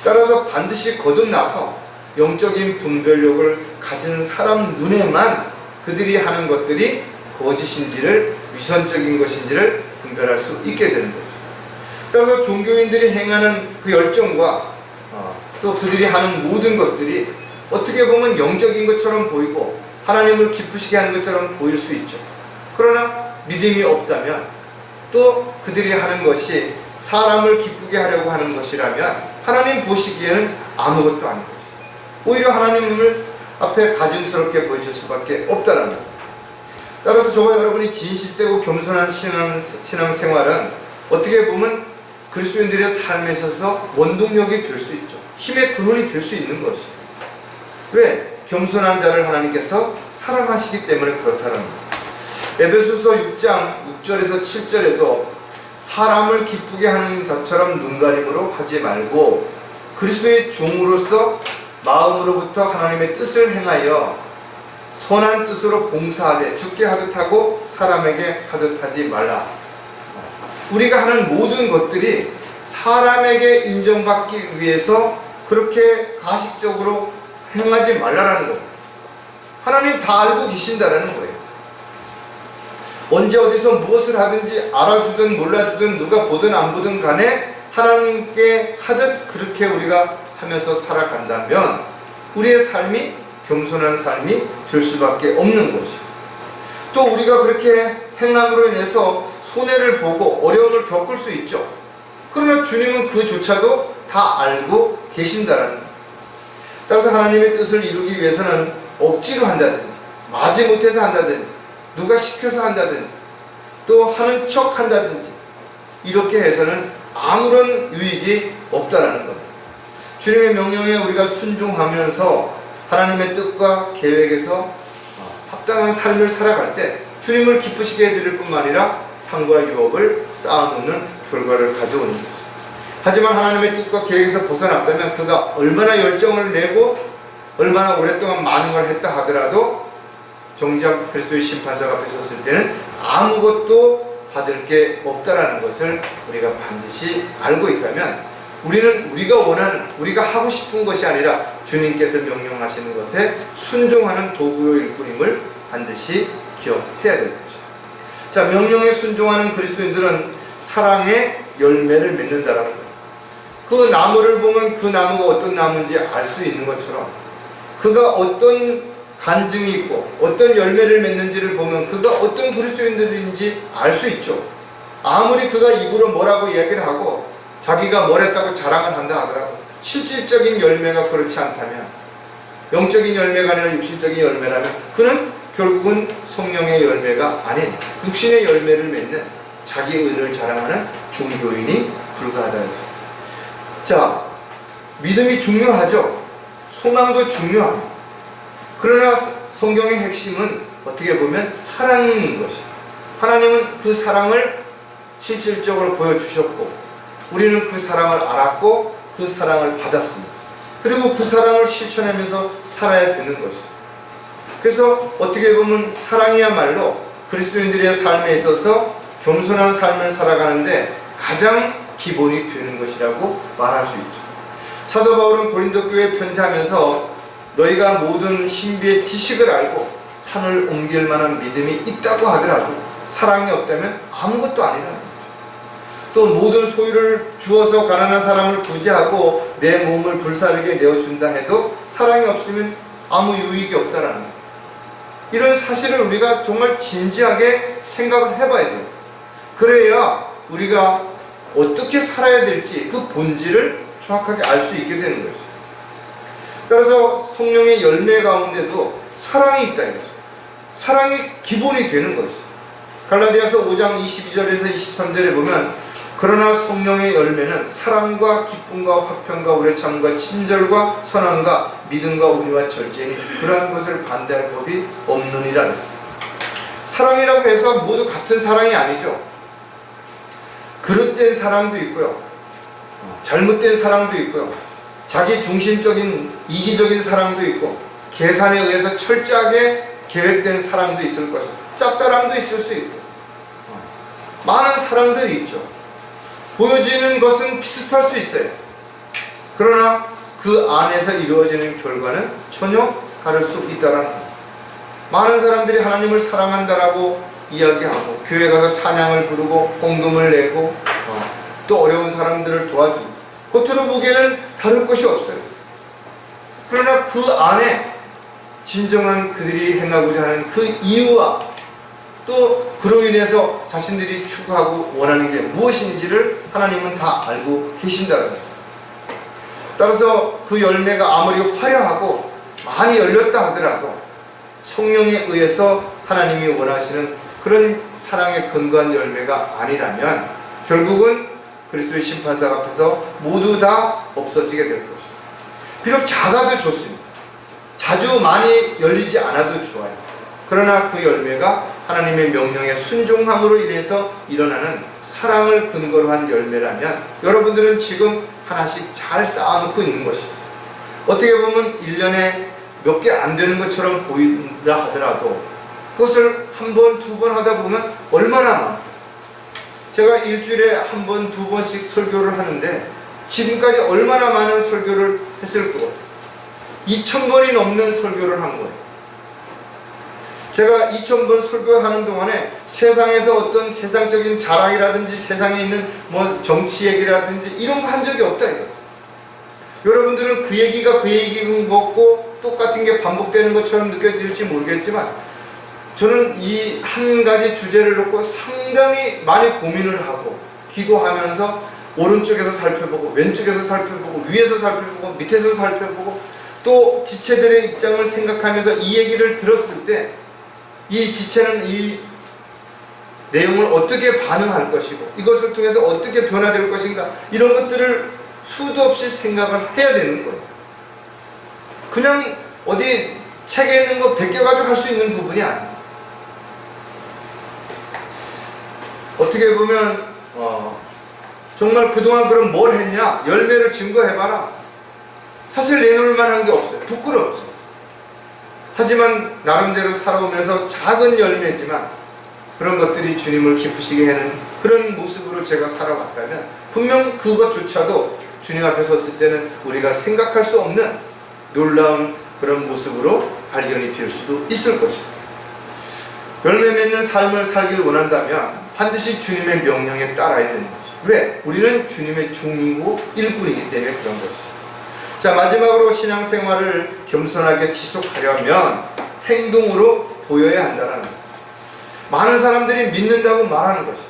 따라서 반드시 거듭나서 영적인 분별력을 가진 사람 눈에만 그들이 하는 것들이 거짓인지를, 위선적인 것인지를 분별할 수 있게 되는 거죠. 따라서 종교인들이 행하는 그 열정과 또 그들이 하는 모든 것들이 어떻게 보면 영적인 것처럼 보이고 하나님을 기쁘시게 하는 것처럼 보일 수 있죠. 그러나 믿음이 없다면, 또 그들이 하는 것이 사람을 기쁘게 하려고 하는 것이라면 하나님 보시기에는 아무것도 아닌 것이죠. 오히려 하나님을 앞에 가증스럽게 보여줄 수밖에 없다는 거예요. 따라서 저와 여러분이 진실되고 겸손한 신앙생활은 어떻게 보면 그리스도인들의 삶에 있어서 원동력이 될 수 있죠. 힘의 근원이 될 수 있는 것이죠. 왜? 겸손한 자를 하나님께서 사랑하시기 때문에 그렇다는 거예요. 에베소서 6장 6절에서 7절에도 사람을 기쁘게 하는 자처럼 눈가림으로 하지 말고 그리스도의 종으로서 마음으로부터 하나님의 뜻을 행하여 선한 뜻으로 봉사하되 주께 하듯 하고 사람에게 하듯 하지 말라. 우리가 하는 모든 것들이 사람에게 인정받기 위해서 그렇게 가식적으로 행하지 말라라는 거예요. 하나님 다 알고 계신다라는 거예요. 언제 어디서 무엇을 하든지 알아주든 몰라주든 누가 보든 안 보든 간에 하나님께 하듯 그렇게 우리가 하면서 살아간다면 우리의 삶이 겸손한 삶이 될 수밖에 없는 것이죠. 또 우리가 그렇게 행함으로 인해서 손해를 보고 어려움을 겪을 수 있죠. 그러나 주님은 그조차도 다 알고 계신다라는 거예요. 따라서 하나님의 뜻을 이루기 위해서는 억지로 한다든지 마지 못해서 한다든지 누가 시켜서 한다든지 또 하는 척 한다든지 이렇게 해서는 아무런 유익이 없다라는 겁니다. 주님의 명령에 우리가 순종하면서 하나님의 뜻과 계획에서 합당한 삶을 살아갈 때 주님을 기쁘시게 해드릴 뿐만 아니라 상과 유업을 쌓아놓는 결과를 가져오는 것이죠. 하지만 하나님의 뜻과 계획에서 벗어났다면 그가 얼마나 열정을 내고 얼마나 오랫동안 많은 걸 했다 하더라도 정작 그리스도의 심판석 앞에 섰을 때는 아무것도 받을 게 없다라는 것을 우리가 반드시 알고 있다면 우리는 우리가 원하는, 우리가 하고 싶은 것이 아니라 주님께서 명령하시는 것에 순종하는 도구일 뿐임을 반드시 기억해야 될 것이죠. 자, 명령에 순종하는 그리스도인들은 사랑의 열매를 맺는다라는 거예요. 그 나무를 보면 그 나무가 어떤 나무인지 알 수 있는 것처럼 그가 어떤 간증이 있고 어떤 열매를 맺는지를 보면 그가 어떤 그리스도인들인지 알 수 있죠. 아무리 그가 입으로 뭐라고 얘기를 하고 자기가 뭘 했다고 자랑을 한다 하더라도 실질적인 열매가 그렇지 않다면, 영적인 열매가 아니라 육신적인 열매라면 그는 결국은 성령의 열매가 아닌 육신의 열매를 맺는 자기 의를 자랑하는 종교인이 불과하다는 거죠. 자, 믿음이 중요하죠. 소망도 중요합니다. 그러나 성경의 핵심은 어떻게 보면 사랑인 것이에요. 하나님은 그 사랑을 실질적으로 보여주셨고 우리는 그 사랑을 알았고 그 사랑을 받았습니다. 그리고 그 사랑을 실천하면서 살아야 되는 것이죠. 그래서 어떻게 보면 사랑이야말로 그리스도인들의 삶에 있어서 겸손한 삶을 살아가는데 가장 기본이 되는 것이라고 말할 수 있죠. 사도 바울은 고린도 교회에 편지하면서 너희가 모든 신비의 지식을 알고 산을 옮길 만한 믿음이 있다고 하더라도 사랑이 없다면 아무것도 아니라는 거죠. 또 모든 소유를 주어서 가난한 사람을 구제하고 내 몸을 불사르게 내어준다 해도 사랑이 없으면 아무 유익이 없다라는 거예요. 이런 사실을 우리가 정말 진지하게 생각을 해봐야 돼요. 그래야 우리가 어떻게 살아야 될지 그 본질을 정확하게 알 수 있게 되는 거죠. 따라서 성령의 열매 가운데도 사랑이 있다는 거죠. 사랑이 기본이 되는 것이죠. 갈라디아서 5장 22절에서 23절에 보면 그러나 성령의 열매는 사랑과 기쁨과 화평과 오래참과 친절과 선함과 믿음과 의리와 절제니 그러한 것을 반대할 법이 없느니라 그랬어요. 사랑이라고 해서 모두 같은 사랑이 아니죠. 그릇된 사랑도 있고요, 잘못된 사랑도 있고요, 자기 중심적인 이기적인 사랑도 있고, 계산에 의해서 철저하게 계획된 사랑도 있을 것이고, 짝사랑도 있을 수 있고, 많은 사랑들이 있죠. 보여지는 것은 비슷할 수 있어요. 그러나 그 안에서 이루어지는 결과는 전혀 다를 수 있다는 겁니다. 많은 사람들이 하나님을 사랑한다라고 이야기하고, 교회 가서 찬양을 부르고 헌금을 내고, 또 어려운 사람들을 도와주고, 겉으로 보기에는 다를 것이 없어요. 그러나 그 안에 진정한 그들이 행하고자 하는 그 이유와 또 그로 인해서 자신들이 추구하고 원하는 게 무엇인지를 하나님은 다 알고 계신다는 거예요. 따라서 그 열매가 아무리 화려하고 많이 열렸다 하더라도 성령에 의해서 하나님이 원하시는 그런 사랑에 근거한 열매가 아니라면 결국은 그리스도의 심판상 앞에서 모두 다 없어지게 될 것입니다. 비록 작아도 좋습니다. 자주 많이 열리지 않아도 좋아요. 그러나 그 열매가 하나님의 명령에 순종함으로 인해서 일어나는 사랑을 근거로 한 열매라면 여러분들은 지금 하나씩 잘 쌓아놓고 있는 것입니다. 어떻게 보면 1년에 몇 개 안 되는 것처럼 보인다 하더라도 그것을 한 번, 두 번 하다 보면 얼마나 많겠어요. 제가 일주일에 한 번, 두 번씩 설교를 하는데 지금까지 얼마나 많은 설교를 했을 것 같아요. 2000번이 넘는 설교를 한 거예요. 제가 2000번 설교하는 동안에 세상에서 어떤 세상적인 자랑이라든지 세상에 있는 뭐 정치 얘기라든지 이런 거 한 적이 없다 이거죠. 여러분들은 그 얘기가 그 얘기인 것고 똑같은 게 반복되는 것처럼 느껴질지 모르겠지만 저는 이 한 가지 주제를 놓고 상당히 많이 고민을 하고 기도하면서 오른쪽에서 살펴보고 왼쪽에서 살펴보고 위에서 살펴보고 밑에서 살펴보고 또 지체들의 입장을 생각하면서 이 얘기를 들었을 때 이 지체는 이 내용을 어떻게 반응할 것이고 이것을 통해서 어떻게 변화될 것인가 이런 것들을 수도 없이 생각을 해야 되는 거예요. 그냥 어디 책에 있는 거 베껴가지고 할 수 있는 부분이 아니에요. 어떻게 보면 정말 그동안 그럼 뭘 했냐? 열매를 증거해봐라. 사실 내놓을 만한 게 없어요. 부끄럽죠. 하지만 나름대로 살아오면서 작은 열매지만 그런 것들이 주님을 기쁘시게 하는 그런 모습으로 제가 살아왔다면 분명 그것조차도 주님 앞에 섰을 때는 우리가 생각할 수 없는 놀라운 그런 모습으로 발견이 될 수도 있을 것입니다. 열매 맺는 삶을 살길 원한다면 반드시 주님의 명령에 따라야 되는 것이죠. 왜? 우리는 주님의 종이고 일꾼이기 때문에 그런 것이죠. 자, 마지막으로 신앙생활을 겸손하게 지속하려면 행동으로 보여야 한다는 거예요. 많은 사람들이 믿는다고 말하는 것이죠.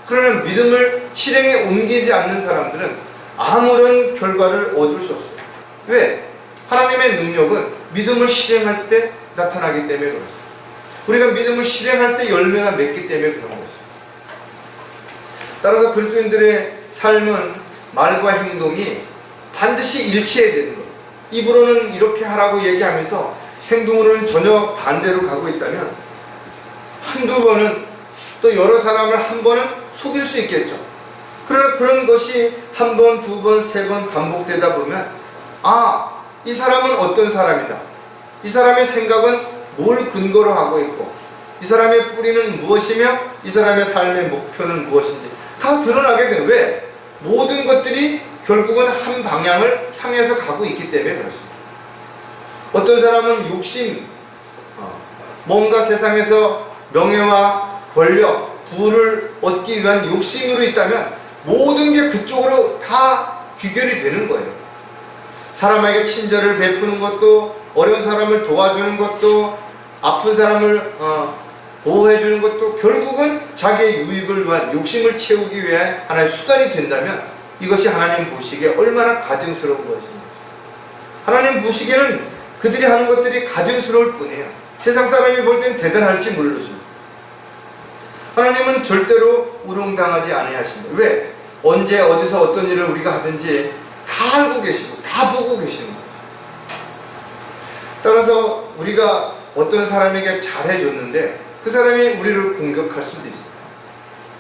그러나 믿음을 실행에 옮기지 않는 사람들은 아무런 결과를 얻을 수 없어요. 왜? 하나님의 능력은 믿음을 실행할 때 나타나기 때문에 그렇습니다. 우리가 믿음을 실행할 때 열매가 맺기 때문에 그런 것입니다. 따라서 그리스도인들의 삶은 말과 행동이 반드시 일치해야 되는 거예요. 입으로는 이렇게 하라고 얘기하면서 행동으로는 전혀 반대로 가고 있다면 한두 번은 또 여러 사람을 한 번은 속일 수 있겠죠. 그러나 그런 것이 한 번, 두 번, 세 번 반복되다 보면 이 사람은 어떤 사람이다. 이 사람의 생각은 뭘 근거로 하고 있고 이 사람의 뿌리는 무엇이며 이 사람의 삶의 목표는 무엇인지 다 드러나게 돼요. 왜? 모든 것들이 결국은 한 방향을 향해서 가고 있기 때문에 그렇습니다. 어떤 사람은 욕심, 뭔가 세상에서 명예와 권력, 부를 얻기 위한 욕심으로 있다면 모든 게 그쪽으로 다 귀결이 되는 거예요. 사람에게 친절을 베푸는 것도, 어려운 사람을 도와주는 것도, 아픈 사람을 보호해주는 것도 결국은 자기의 유익을 위한 욕심을 채우기 위한 하나의 수단이 된다면 이것이 하나님 보시기에 얼마나 가증스러운 것입니다. 하나님 보시기에는 그들이 하는 것들이 가증스러울 뿐이에요. 세상 사람이 볼 땐 대단할지 모르죠. 하나님은 절대로 우롱당하지 아니하신다. 왜? 언제 어디서 어떤 일을 우리가 하든지 다 알고 계시고 다 보고 계시는 거죠. 따라서 우리가 어떤 사람에게 잘해줬는데 그 사람이 우리를 공격할 수도 있어요.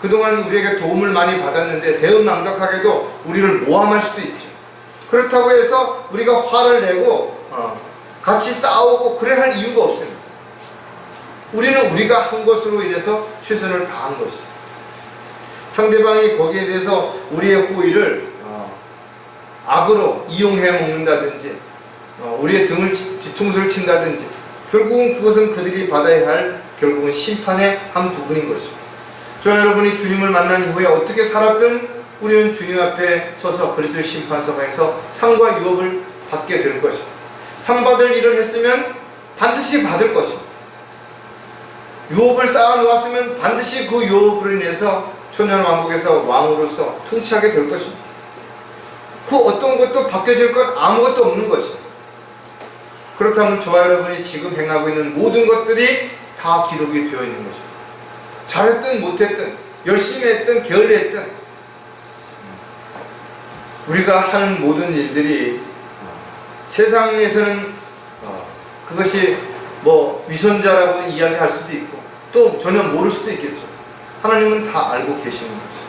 그동안 우리에게 도움을 많이 받았는데 대응망덕하게도 우리를 모함할 수도 있죠. 그렇다고 해서 우리가 화를 내고 같이 싸우고 그래야 할 이유가 없습니다. 우리는 우리가 한 것으로 인해서 최선을 다한 것이죠. 상대방이 거기에 대해서 우리의 호의를 악으로 이용해 먹는다든지 우리의 등을 뒤통수를 친다든지 결국은 그것은 그들이 받아야 할 결국은 심판의 한 부분인 것입니다. 저와 여러분이 주님을 만난 이후에 어떻게 살았든 우리는 주님 앞에 서서 그리스도의 심판서가에서 상과 유업을 받게 될 것입니다. 상 받을 일을 했으면 반드시 받을 것입니다. 유업을 쌓아 놓았으면 반드시 그 유업으로 인해서 천년왕국에서 왕으로서 통치하게 될 것입니다. 그 어떤 것도 바뀌어질 건 아무것도 없는 것입니다. 그렇다면 저와 여러분이 지금 행하고 있는 모든 것들이 다 기록이 되어 있는 것입니다. 잘했든 못했든 열심히 했든 게을리했든 우리가 하는 모든 일들이 세상에서는 그것이 위선자라고 이야기할 수도 있고 또 전혀 모를 수도 있겠죠. 하나님은 다 알고 계시는 것이죠.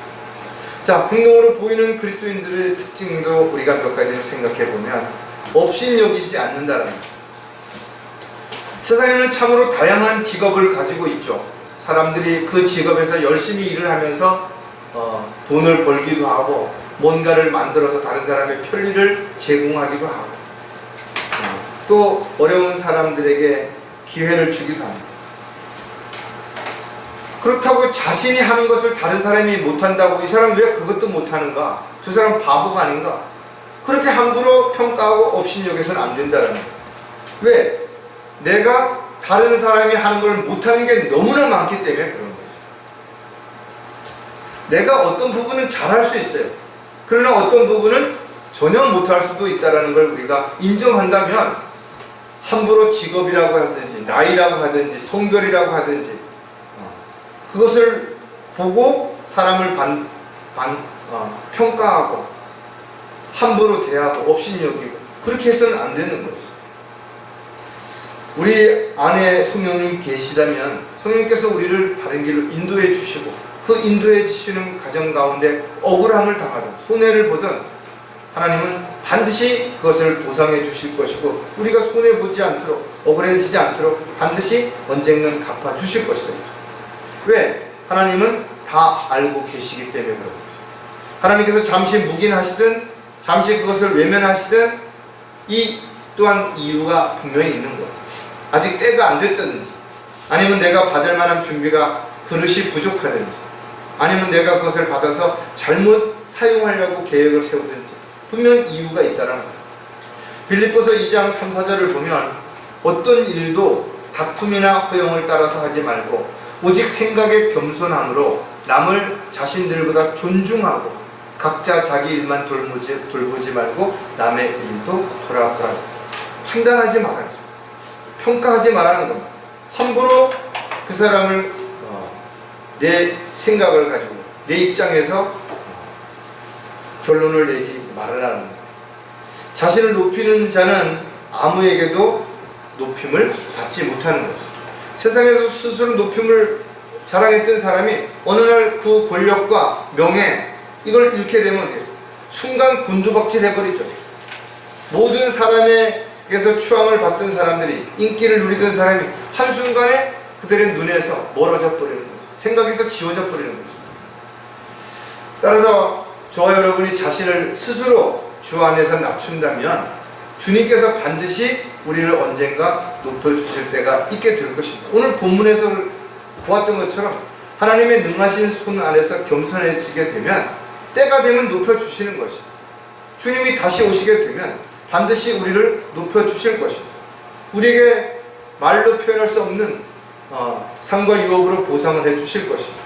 자, 행동으로 보이는 그리스도인들의 특징도 우리가 몇 가지를 생각해 보면 업신여기지 않는다는 것. 세상에는 참으로 다양한 직업을 가지고 있죠. 사람들이 그 직업에서 열심히 일을 하면서 돈을 벌기도 하고 뭔가를 만들어서 다른 사람의 편리를 제공하기도 하고 또 어려운 사람들에게 기회를 주기도 합니다. 그렇다고 자신이 하는 것을 다른 사람이 못한다고 이 사람 왜 그것도 못하는가? 저 사람 바보가 아닌가? 그렇게 함부로 평가하고 업신여겨서는 안 된다는 거예요. 왜? 내가 다른 사람이 하는 걸 못하는 게 너무나 많기 때문에 그런 거죠. 내가 어떤 부분은 잘할 수 있어요. 그러나 어떤 부분은 전혀 못할 수도 있다는 걸 우리가 인정한다면 함부로 직업이라고 하든지 나이라고 하든지 성별이라고 하든지 그것을 보고 사람을 평가하고 함부로 대하고 업신여기고 그렇게 해서는 안 되는 거죠. 우리 안에 성령님 계시다면 성령님께서 우리를 바른 길로 인도해 주시고 그 인도해 주시는 과정 가운데 억울함을 당하든 손해를 보든 하나님은 반드시 그것을 보상해 주실 것이고 우리가 손해보지 않도록 억울해지지 않도록 반드시 언젠간 갚아 주실 것이다. 왜? 하나님은 다 알고 계시기 때문에 그런 거죠. 하나님께서 잠시 묵인하시든 잠시 그것을 외면하시든 이 또한 이유가 분명히 있는 거예요. 아직 때가 안 됐다든지 아니면 내가 받을 만한 준비가 그릇이 부족하든지 아니면 내가 그것을 받아서 잘못 사용하려고 계획을 세우든지 분명 이유가 있다는 거예요. 빌립보서 2장 3, 4절을 보면 어떤 일도 다툼이나 허용을 따라서 하지 말고 오직 생각의 겸손함으로 남을 자신들보다 존중하고 각자 자기 일만 돌보지 말고 남의 일도 돌아보라. 판단하지 말아야죠. 평가하지 말라는 겁니다. 함부로 그 사람을 내 생각을 가지고 내 입장에서 결론을 내지 말아라는 겁니다. 자신을 높이는 자는 아무에게도 높임을 받지 못하는 것이죠. 세상에서 스스로 높임을 자랑했던 사람이 어느 날 그 권력과 명예 이걸 잃게 되면 순간 곤두박질 해버리죠. 모든 사람에게서 추앙을 받던 사람들이 인기를 누리던 사람이 한순간에 그들의 눈에서 멀어져 버리는 거죠. 생각에서 지워져 버리는 거죠. 따라서 저와 여러분이 자신을 스스로 주 안에서 낮춘다면 주님께서 반드시 우리를 언젠가 높여주실 때가 있게 될 것입니다. 오늘 본문에서 보았던 것처럼 하나님의 능하신 손 안에서 겸손해지게 되면 때가 되면 높여주시는 것입니다. 주님이 다시 오시게 되면 반드시 우리를 높여주실 것입니다. 우리에게 말로 표현할 수 없는 상과 유업으로 보상을 해주실 것입니다.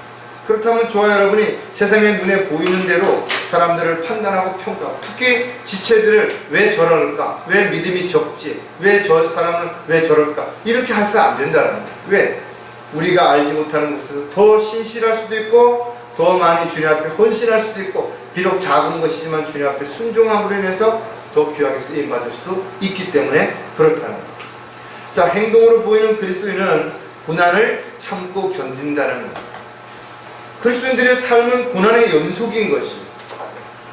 그렇다면 저와 여러분이 세상의 눈에 보이는 대로 사람들을 판단하고 평가하고 특히 지체들을 왜 저럴까? 왜 믿음이 적지? 왜 저 사람은 왜 저럴까? 이렇게 해서 안 된다는 거예요. 왜? 우리가 알지 못하는 곳에서 더 신실할 수도 있고 더 많이 주님 앞에 헌신할 수도 있고 비록 작은 것이지만 주님 앞에 순종함으로 인해서 더 귀하게 쓰임받을 수도 있기 때문에 그렇다는 거예요. 자, 행동으로 보이는 그리스도인은 고난을 참고 견딘다는 것. 그리스도인들의 삶은 고난의 연속인 것이,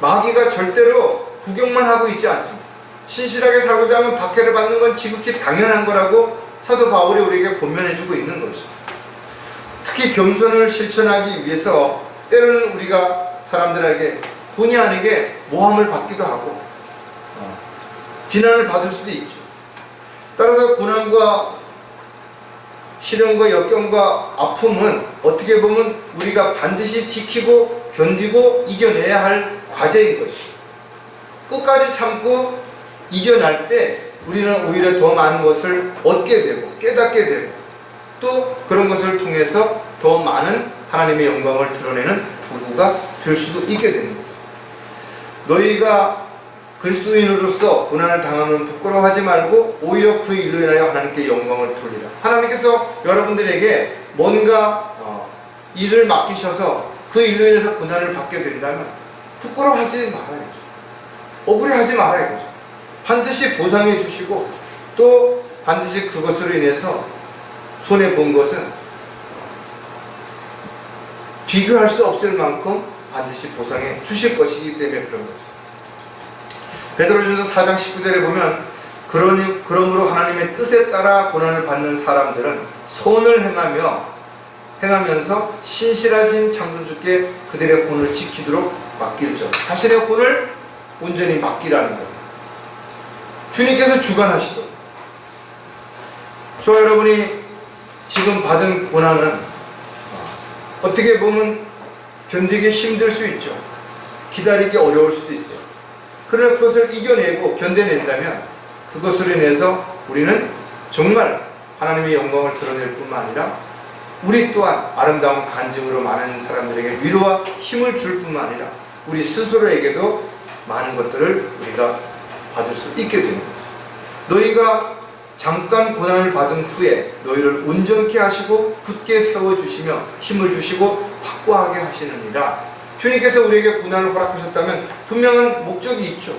마귀가 절대로 구경만 하고 있지 않습니다. 신실하게 살고자 하면 박해를 받는 건 지극히 당연한 거라고 사도 바울이 우리에게 권면해주고 있는 것이죠. 특히 겸손을 실천하기 위해서 때로는 우리가 사람들에게 본의 아니게 모함을 받기도 하고 비난을 받을 수도 있죠. 따라서 고난과 시련과 역경과 아픔은 어떻게 보면 우리가 반드시 지키고 견디고 이겨내야 할 과제인 것이죠. 끝까지 참고 이겨낼 때 우리는 오히려 더 많은 것을 얻게 되고 깨닫게 되고 또 그런 것을 통해서 더 많은 하나님의 영광을 드러내는 도구가 될 수도 있게 되는 거죠. 너희가 그리스도인으로서 고난을 당하면 부끄러워하지 말고 오히려 그 일로 인하여 하나님께 영광을 돌리라. 하나님께서 여러분들에게 뭔가 일을 맡기셔서 그 일로 인해서 고난을 받게 된다면 부끄러워하지 말아야죠. 억울해하지 말아야죠. 반드시 보상해 주시고 또 반드시 그것으로 인해서 손해본 것은 비교할 수 없을 만큼 반드시 보상해 주실 것이기 때문에 그런 거죠. 베드로전서 4장 19절에 보면 그러므로 하나님의 뜻에 따라 고난을 받는 사람들은 선을 행하면서 신실하신 창조주께 그들의 혼을 지키도록 맡길죠. 자신의 혼을 온전히 맡기라는 거예요. 주님께서 주관하시도록. 저와 여러분이 지금 받은 고난은 어떻게 보면 견디기 힘들 수 있죠. 기다리기 어려울 수도 있어요. 그러나 그것을 이겨내고 견뎌낸다면 그것으로 인해서 우리는 정말 하나님의 영광을 드러낼 뿐만 아니라 우리 또한 아름다운 간증으로 많은 사람들에게 위로와 힘을 줄 뿐만 아니라 우리 스스로에게도 많은 것들을 우리가 받을 수 있게 되는 거죠. 너희가 잠깐 고난을 받은 후에 너희를 온전케 하시고 굳게 세워주시며 힘을 주시고 확고하게 하시느니라. 주님께서 우리에게 고난을 허락하셨다면 분명한 목적이 있죠.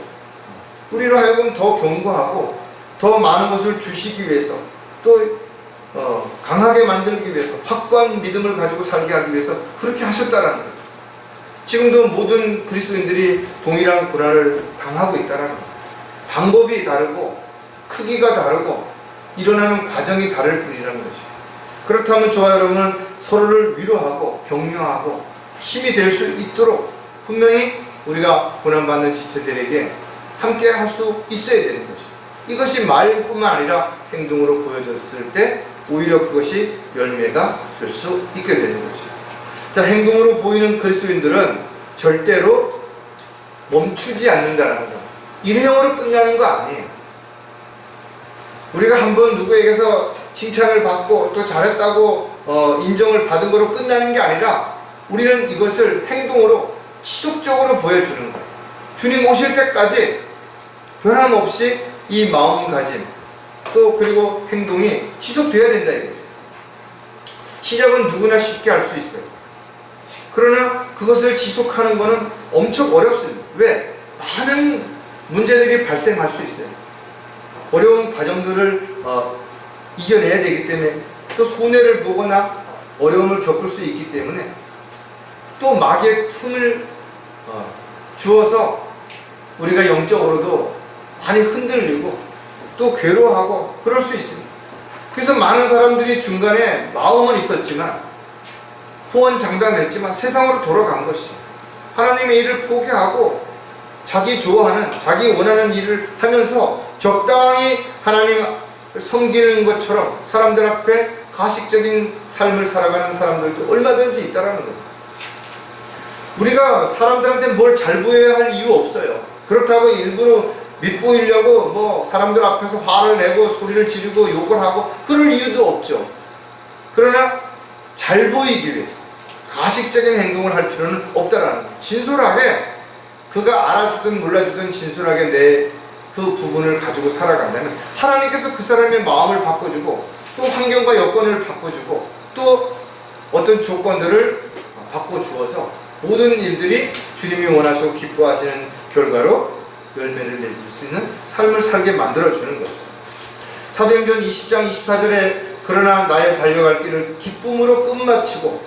우리로 하여금 더 견고하고 더 많은 것을 주시기 위해서 또 강하게 만들기 위해서 확고한 믿음을 가지고 살게 하기 위해서 그렇게 하셨다라는 거죠. 지금도 모든 그리스도인들이 동일한 고난을 당하고 있다라는 거죠. 방법이 다르고 크기가 다르고 일어나는 과정이 다를 뿐이라는 것이죠. 그렇다면 저와 여러분은 서로를 위로하고 격려하고 힘이 될 수 있도록 분명히 우리가 고난받는 지체들에게 함께 할 수 있어야 되는 것이죠. 이것이 말뿐만 아니라 행동으로 보여졌을 때 오히려 그것이 열매가 될 수 있게 되는 것이죠. 자, 행동으로 보이는 그리스도인들은 절대로 멈추지 않는다는 것. 일회용으로 끝나는 거 아니에요. 우리가 한번 누구에게서 칭찬을 받고 또 잘했다고 인정을 받은 거로 끝나는 게 아니라 우리는 이것을 행동으로 지속적으로 보여주는 거예요. 주님 오실 때까지 변함없이 이 마음가짐 또 그리고 행동이 지속돼야 된다 이거죠. 시작은 누구나 쉽게 할 수 있어요. 그러나 그것을 지속하는 것은 엄청 어렵습니다. 왜? 많은 문제들이 발생할 수 있어요. 어려운 과정들을 이겨내야 되기 때문에 또 손해를 보거나 어려움을 겪을 수 있기 때문에 또 마귀의 틈을 주어서 우리가 영적으로도 많이 흔들리고 또 괴로워하고 그럴 수 있습니다. 그래서 많은 사람들이 중간에 마음은 있었지만 호언장담했지만 세상으로 돌아간 것이 하나님의 일을 포기하고 자기 좋아하는 자기 원하는 일을 하면서 적당히 하나님을 섬기는 것처럼 사람들 앞에 가식적인 삶을 살아가는 사람들도 얼마든지 있다라는 거예요. 우리가 사람들한테 뭘 잘 보여야 할 이유 없어요. 그렇다고 일부러 밉보이려고 뭐 사람들 앞에서 화를 내고 소리를 지르고 욕을 하고 그럴 이유도 없죠. 그러나 잘 보이기 위해서 가식적인 행동을 할 필요는 없다라는 거예요. 진솔하게 그가 알아주든 몰라주든 진솔하게 내 그 부분을 가지고 살아간다면 하나님께서 그 사람의 마음을 바꿔주고 또 환경과 여건을 바꿔주고 또 어떤 조건들을 바꿔주어서 모든 일들이 주님이 원하시고 기뻐하시는 결과로 열매를 맺을 수 있는 삶을 살게 만들어주는 것이죠. 사도행전 20장 24절에 그러나 나의 달려갈 길을 기쁨으로 끝마치고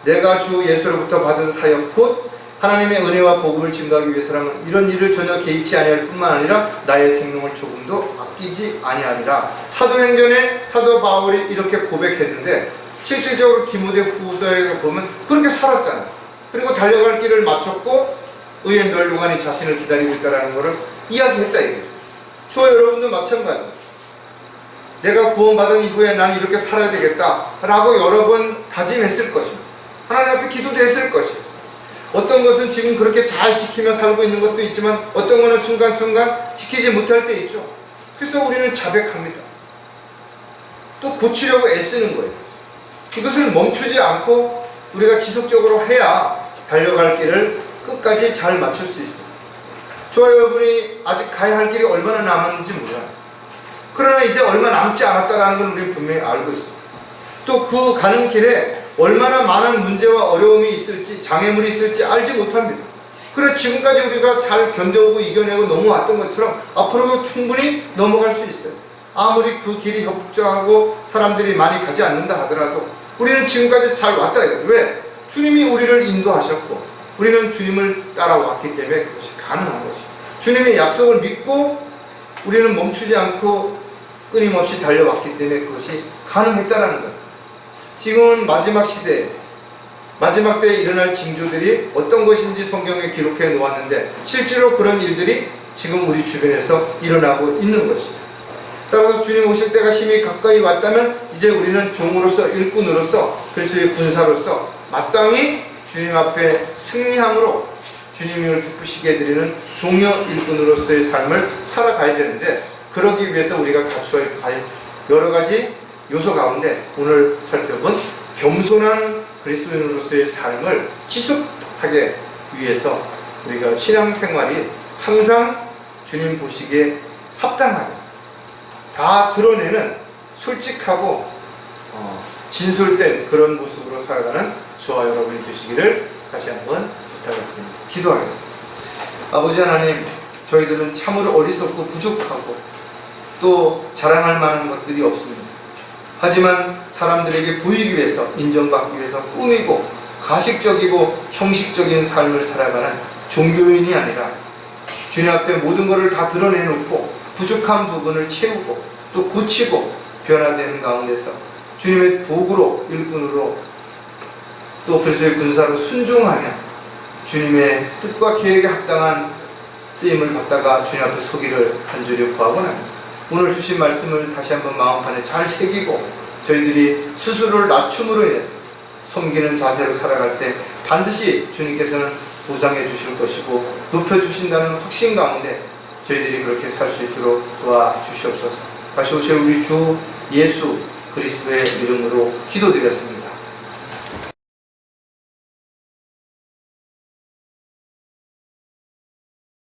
내가 주 예수로부터 받은 사역 곧 하나님의 은혜와 복음을 증거하기 위해서라면 이런 일을 전혀 개의치 아니할 뿐만 아니라 나의 생명을 조금도 아끼지 아니하리라. 사도행전에 사도 바울이 이렇게 고백했는데 실질적으로 디모데 후서에 보면 그렇게 살았잖아요. 그리고 달려갈 길을 마쳤고 의의 멸류관이 자신을 기다리고 있다는 것을 이야기했다 이거죠. 저와 여러분도 마찬가지. 내가 구원받은 이후에 난 이렇게 살아야 되겠다 라고 여러 번 다짐했을 것입니다. 하나님 앞에 기도도 했을 것입니다. 어떤 것은 지금 그렇게 잘 지키며 살고 있는 것도 있지만 어떤 것은 순간순간 지키지 못할 때 있죠. 그래서 우리는 자백합니다. 또 고치려고 애쓰는 거예요. 이것을 멈추지 않고 우리가 지속적으로 해야 달려갈 길을 끝까지 잘 맞출 수 있어요. 저와 여러분이 아직 가야 할 길이 얼마나 남았는지 몰라요. 그러나 이제 얼마 남지 않았다는 걸 우리 분명히 알고 있어요. 또 그 가는 길에 얼마나 많은 문제와 어려움이 있을지 장애물이 있을지 알지 못합니다. 그래서 지금까지 우리가 잘 견뎌오고 이겨내고 넘어왔던 것처럼 앞으로도 충분히 넘어갈 수 있어요. 아무리 그 길이 협조하고 사람들이 많이 가지 않는다 하더라도 우리는 지금까지 잘 왔다 이거예요. 왜? 주님이 우리를 인도하셨고 우리는 주님을 따라왔기 때문에 그것이 가능한 것이에요. 주님의 약속을 믿고 우리는 멈추지 않고 끊임없이 달려왔기 때문에 그것이 가능했다라는 거예요. 지금은 마지막 시대에 마지막 때에 일어날 징조들이 어떤 것인지 성경에 기록해 놓았는데 실제로 그런 일들이 지금 우리 주변에서 일어나고 있는 것입니다. 따라서 주님 오실 때가 심히 가까이 왔다면 이제 우리는 종으로서 일꾼으로서 그리스도의 군사로서 마땅히 주님 앞에 승리함으로 주님을 기쁘시게 해드리는 종여 일꾼으로서의 삶을 살아가야 되는데 그러기 위해서 우리가 갖춰야 할 여러 가지 요소 가운데 오늘 살펴본 겸손한 그리스도인으로서의 삶을 지속하게 위해서 우리가 신앙생활이 항상 주님 보시기에 합당하게 다 드러내는 솔직하고 진솔된 그런 모습으로 살아가는 저와 여러분이 되시기를 다시 한번 부탁을 드립니다. 기도하겠습니다. 아버지 하나님, 저희들은 참으로 어리석고 부족하고 또 자랑할 만한 것들이 없습니다. 하지만 사람들에게 보이기 위해서, 인정받기 위해서 꾸미고 가식적이고 형식적인 삶을 살아가는 종교인이 아니라 주님 앞에 모든 것을 다 드러내놓고 부족한 부분을 채우고 또 고치고 변화되는 가운데서 주님의 도구로, 일꾼으로 또 그리스도의 군사로 순종하며 주님의 뜻과 계획에 합당한 쓰임을 받다가 주님 앞에 서기를 간절히 구하곤 합니다. 오늘 주신 말씀을 다시 한번 마음판에 잘 새기고 저희들이 스스로를 낮춤으로 인해서 섬기는 자세로 살아갈 때 반드시 주님께서는 보상해 주실 것이고 높여주신다는 확신 가운데 저희들이 그렇게 살 수 있도록 도와주시옵소서. 다시 오실 우리 주 예수 그리스도의 이름으로 기도드렸습니다.